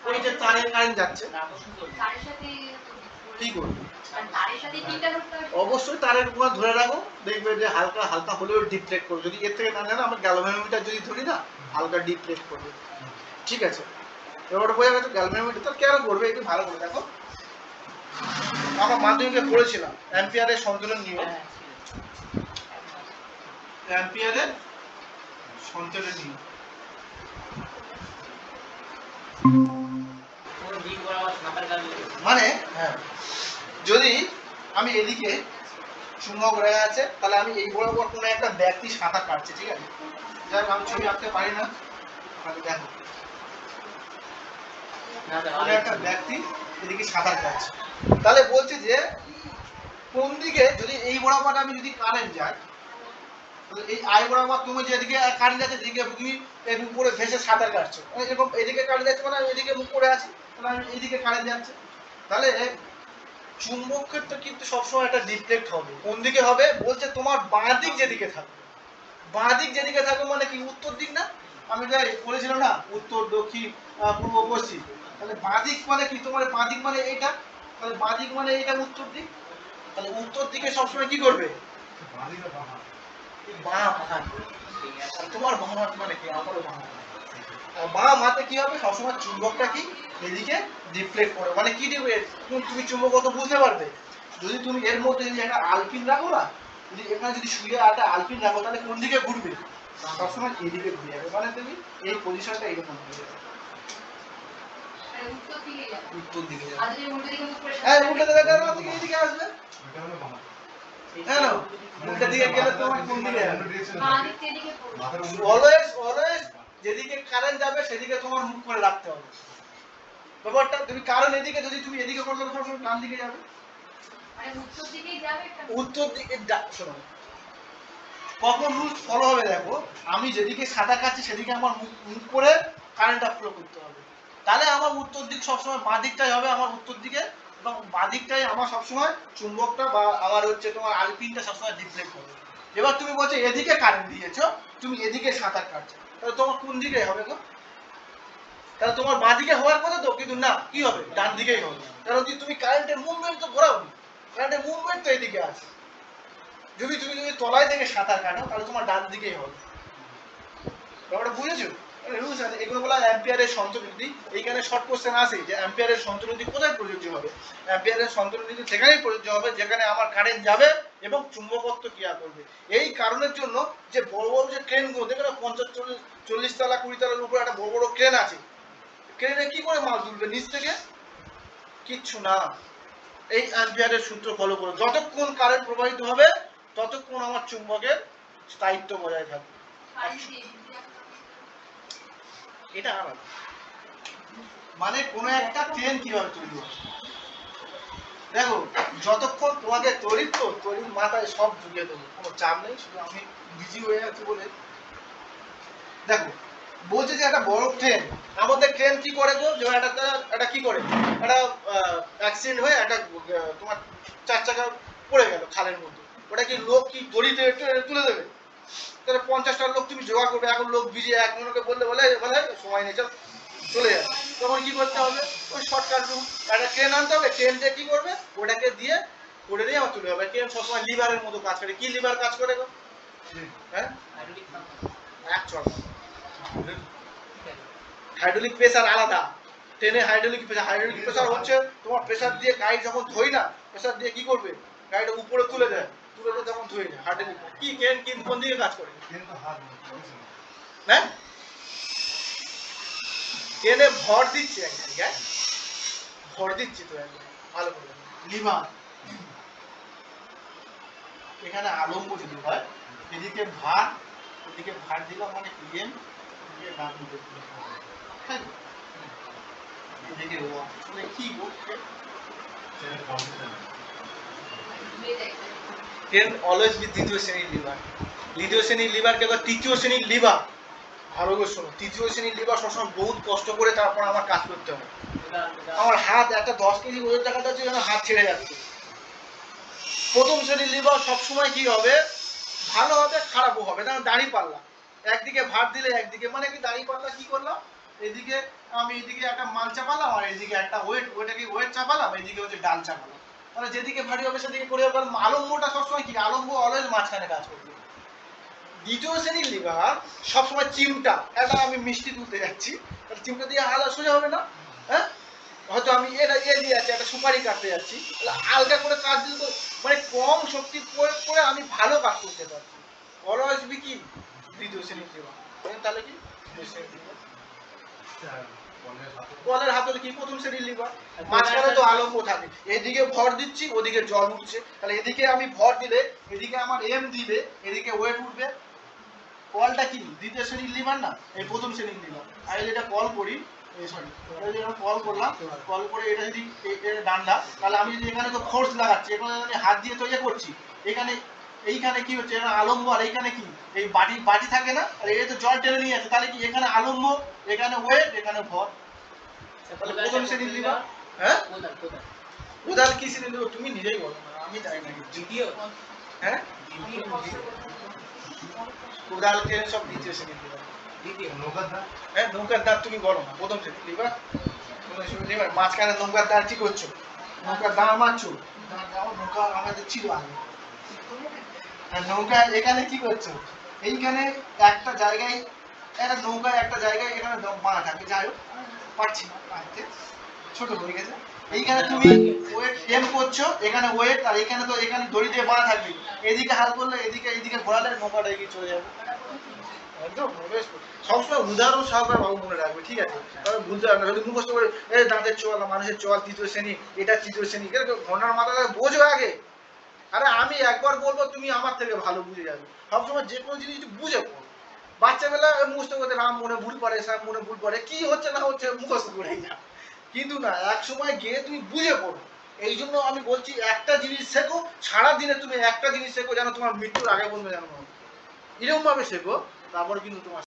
ওই যে তারের কারেন্ট যাচ্ছে, তারের সাথে কি করবে? তারের সাথে তিনটা ধরতে হবে। অবশ্যই তারের উপর ধরে রাখো, দেখবে যে হালকা হালকা হলেও ডিফ্লেক্ট করবে। যদি এর থেকে টানে না, আমরা গ্যালভানোমিটার যদি ধরি না, হালকা ডিফ্লেক্ট করবে। ঠিক আছে, এবার বোঝা গেছে গ্যালভানোমিটার তার কেন করবে, একটু ভালো করে দেখো। আমরা মাধ্যমিকে পড়েছিলাম অ্যাম্পিয়ারের সন্তুলন নিয়ম, অ্যাম্পিয়ারের সন্তুলন নিয়ম। মানে হ্যাঁ, যদি আমি এদিকে চুম্বক রয়ে আছে, তাহলে আমি এই বরাবর কোনো একটা ব্যক্তি সাঁতার কাটছে, ঠিক আছে? যাই হোক, আমি ছবি আঁকতে পারি না, তাহলে দেখো কোনো একটা ব্যক্তি এদিকে সাঁতার কাটছে। তাহলে বলছে যে কোন দিকে যদি এই বরাবর আমি যদি কারেন্ট যায়, তাহলে এই আই বরাবর তুমি যেদিকে কারেন্ট যাচ্ছে, যেদিকে তুমি এর উপরে ভেসে সাঁতার কাটছো, এরকম এদিকে কারেন্ট যাচ্ছে, মানে আমি এদিকে মুখ করে আছি, তাহলে আমি এইদিকে কারেন্ট যাচ্ছে। তাহলে চুম্বক ক্ষেত্র কিন্তু সবসময় একটা ডিফ্লেক্ট হবে। কোন দিকে হবে? বলছে তোমার বাঁ দিক যেদিকে থাকবে, বাঁ দিক যেদিকে থাকবে মানে কি উত্তর দিক না? আমি যাই বলেছিলাম না, উত্তর দক্ষিণ পূর্ব পশ্চিম। তাহলে বাঁ দিক মানে কি? তোমার বাঁ দিক মানে এইটা, তাহলে বাঁ দিক মানে এইটা উত্তর দিক। তাহলে উত্তর দিকে সবসময় কি করবে? বাঁ হাত। তোমার বাঁ হাত মানে কি? আমারও বাঁ হাত। বাম হাতে কি হবে? সবসময় চুম্বকটা কি এদিকে ডিফ্লেক্ট করে, মানে কি দিবে? তুমি চুম্বক কত বুঝতে পারবে যদি তুমি এর মধ্যে যদি একটা আলপিন রাখো না, যদি এখানে যদি শুয়ে একটা আলপিন রাখো, তাহলে কোন দিকে ঘুরবে? সবসময় এদিকে ঘুরে যাবে, মানে তুমি এই পজিশনটা এরকম হয়ে যাবে, আর উত্তর দিকে যাবে। উত্তর দিকে যাবে। আর যদি উল্টো দিকে মুখ করে হ্যাঁ, উল্টো দিকে গেলে তুমি এইদিকে আসবে। হ্যাঁ না, উল্টো দিকে গেলে তোমার কোন দিকে যাবে? বাঁ দিক থেকে এদিকে পড়বে। অলওয়েজ যেদিকে কারেন্ট যাবে সেদিকে তোমার মুখ করে রাখতে হবে ব্যাপারটা। তুমি কারণ এদিকে যদি তুমি এদিকে করছো, সবসময় ডান দিকে যাবে, মানে উত্তর দিকেই যাবে একটা। উত্তর দিকে। শোনো, কখন রুল ফলো হবে দেখো, আমি যেদিকে সাঁতার কাটছি সেদিকে আমার মুখ করে কারেন্টটা ফ্লো করতে হবে, তাহলে আমার উত্তর দিক সবসময় বাঁ দিকটাই হবে আমার উত্তর দিকে, এবং বাঁ দিকটাই আমার সবসময় চুম্বকটা বা আমার হচ্ছে তোমার আলপিনটা সবসময় ডিফ্লেক্ট হবে। এবার তুমি বলছো এদিকে কারেন্ট দিয়েছো, তুমি এদিকে সাঁতার কাটছো, তাহলে তোমার কোন দিকে হবে গো? তাহলে তোমার বাঁ দিকে হওয়ার কথা তো, কিন্তু না, কি হবে? ডান দিকেই হবে, কারণ কি তুমি কারেন্টের মুভমেন্ট তো ঘোরাওনি, কারেন্টের মুভমেন্ট তো এদিকে আছে। যদি তুমি তলায় থেকে সাঁতার কাটো, তাহলে তোমার ডান দিকেই হবে। ব্যাপারটা বুঝেছো? এগুলো বলা অ্যাম্পিয়ারের সন্তুলনীতি। এইখানে শর্ট কোশ্চেন আসে যে অ্যাম্পিয়ারের সন্তুলনীতি কোথায় প্রযোজ্য হবে? অ্যাম্পিয়ারের সন্তুলনীতি সেখানেই প্রযোজ্য হবে যেখানে আমার কারেন্ট যাবে এবং চুম্বকত্ব ক্রিয়া করবে। এই কারণের জন্য যে বড় বড় যে ক্রেনগুলো দেখো না, 50-40 তলা 20 তলার উপরে একটা বড় বড় ক্রেন আছে, ক্রেনে কি করে মাল তুলবে নিচ থেকে? কিচ্ছু না, এই অ্যাম্পিয়ারের সূত্র ফলো করে যতক্ষণ কারেন্ট প্রবাহিত হবে ততক্ষণ আমার চুম্বকের স্থায়িত্ব বজায় থাকবে। এটা আলাদা, মানে কোন একটা ট্রেন কিভাবে তৈরি হয় দেখো, যতক্ষণ তোমাকে তড়িৎ তো তড়িৎ মাথায় সব ঢুকিয়ে দেবো, কোনো চাপ নেই, শুধু আমি বিজি হয়ে আছি বলে। দেখো বলছে যে একটা বড় ট্রেন, আমাদের ট্রেন কি করে গো, যে একটা কি করে একটা অ্যাক্সিডেন্ট হয়ে একটা তোমার 4 চাকা পড়ে গেল খালের মধ্যে, ওটা কি লোক কি দড়িতে তুলে দেবে? তাহলে 50টা লোক তুমি জোগাড় করবে, এখন লোক ভিজে একজনকে বললে বলে সময় নেই, চলে যাবে, তখন কি করতে হবে? ওই শর্টকাট রুট, একটা ট্রেন আনতে হবে, ট্রেন দিয়ে কি করবে? ওটাকে দিয়ে করে নিয়ে আমার চলে যাবে। ট্রেন সবসময় লিভারের মতো কাজ করে। কি লিভার কাজ করে গো? হ্যাঁ, হাইড্রোলিক প্রেসার আলাদা, ট্রেনে হাইড্রোলিক প্রেসার হচ্ছে তোমার প্রেসার দিয়ে গাড়ি যখন ধোই না, প্রেসার দিয়ে কি করবে? গাড়িটা উপরে তুলে দেয়, তুলে দিয়ে যখন ধোই না, হাইড্রোলিক কি ট্রেন কিন্তু কোন দিকে কাজ করে? হ্যাঁ, ট্রেনে ভর দিচ্ছে এক জায়গায়, ভর দিচ্ছি তো একদম ভালো করে। লিভার এখানে আলম্ব যদি হয়, এদিকে ভার, ওদিকে ভার দিলাম মানে এম, এদিকে ডান দিকে তাই তো, এদিকে ওয়া, তাহলে কি করছে? ট্রেন অলওয়েজ বি দ্বিতীয় শ্রেণীর লিভার। দ্বিতীয় শ্রেণীর লিভারকে তৃতীয় শ্রেণীর লিভার ভালো করে শোনো, তৃতীয় শ্রেণীর লিভার সবসময় বহুত কষ্ট করে তারপর আমার কাজ করতে হবে। আমার হাত একটা 10 কেজি ওজন দেখাতে হচ্ছে যেন হাত ছেড়ে যাচ্ছে। প্রথম শ্রেণীর লিভার সবসময় কি হবে, ভালো হবে খারাপও হবে। যেমন দাঁড়িয়ে পাল্লা, একদিকে ভাত দিলে একদিকে, মানে কি দাঁড়িয়ে পাল্লা কি করলাম, এদিকে আমি এদিকে একটা মাল চাপালাম আর এদিকে একটা ওয়েট চাপালাম, এদিকে হচ্ছে ডাল চাপালাম, তাহলে যেদিকে ভারী হবে সেদিকে করে যাবে। কারণ আলম্বটা সবসময় কি, আলম্ব অলওয়েজ মাঝখানে কাজ করবে। দ্বিতীয় শ্রেণীর লিভার সবসময় চিমটা, একটা আমি মিষ্টি তুলতে যাচ্ছি, তাহলে চিমটা দিয়ে আলা সোজা হবে না, হ্যাঁ, হয়তো আমি এটা দিয়ে যাচ্ছি, একটা সুপারি কাটতে যাচ্ছি, তাহলে আলগা করে কাজ দিলে তো মানে কম শক্তি প্রয়োগ করে আমি ভালো কাজ করতে পারছি। অলওয়েজ বি কি দ্বিতীয় শ্রেণীর লিভার, তাহলে কি কলের হাতল কি প্রথম শ্রেণীর লিভার। মাঝখানে তো আলম্ব থাকে, এদিকে ভর দিচ্ছি ওদিকে জল উঠছে, তাহলে এদিকে আমি ভর দিলে এদিকে আমার এম দিলে এদিকে ওয়েট উঠবে। কলটা কি দ্বিতীয় শ্রেণীর লিভার না, এই প্রথম শ্রেণীর লিভার। আমি যেটা কল করি, সরি কল করলাম, কল করে এটা যদি ডান্ডা, তাহলে আমি যদি এখানে তো ফোর্স লাগাচ্ছি, এখানে যদি হাত দিয়ে তো ইয়ে করছি, এখানে এইখানে কি হচ্ছে, এখানে আলম্ব আর এইখানে কি এই বাটি থাকে না, আর এই তো জল টেনে নিয়ে যাচ্ছে, তাহলে কি এখানে আলম্ব এখানে ওয়েট এখানে ভর। তাহলে প্রথম শ্রেণীর লিভার। হ্যাঁ উদাল কি শ্রেণীর লিভার তুমি নিজেই বলো না, আমি জানি না। দ্বিতীয়, হ্যাঁ উদাল কে সব দ্বিতীয় শ্রেণীর লিভার। দ্বিতীয় হ্যাঁ নৌকার দাঁত তুমি বলো না, প্রথম শ্রেণীর লিভার। প্রথম শ্রেণীর লিভার মাঝখানে নৌকার দাঁত কি করছো, নৌকার দাঁড় মারছো, নৌকা আমাদের ছিল আগে। নৌকা এখানে কি করছো, এইখানে একটা জায়গায় একটা নৌকায় একটা জায়গায় এখানে বাঁধা থাকে, যাই হোক পাচ্ছি না পাঁচতে ছোট হয়ে গেছে। এইখানে তুমি ওয়েট এম করছো, এখানে ওয়েট, আর এখানে তো এখানে দড়ি দিয়ে বাঁধা থাকবে, এদিকে হাল করলে এদিকে ঘোরালে নৌকাটা এগিয়ে চলে যাবে। একদম সবসময় উদাহরণ সহকারে বাবু মনে রাখবে, ঠিক আছে? তবে বুঝতে পারবে না, যদি মুখস্থ করে এই দাঁতের চোয়াল মানুষের চোয়াল তৃতীয় শ্রেণী, এটা তৃতীয় শ্রেণী, ঘটনার মাথায় বোঝো আগে। আরে আমি একবার বলবো তুমি আমার থেকে ভালো বুঝে যাবে। সবসময় যে কোনো জিনিস বুঝে পড়ো। বাচ্চাবেলা মুখস্থ করতে রাম মনে ভুল করে, স্যার মনে ভুল করে, কি হচ্ছে না হচ্ছে মুখস্থ করেই যা, কিন্তু না এক সময় গিয়ে তুমি বুঝে পড়ো। এই জন্য আমি বলছি একটা জিনিস শেখো, সারাদিনে তুমি একটা জিনিস শেখো যেন তোমার মৃত্যুর আগে বলবে, যেন এরকম ভাবে শেখো, তারপর কিন্তু তোমার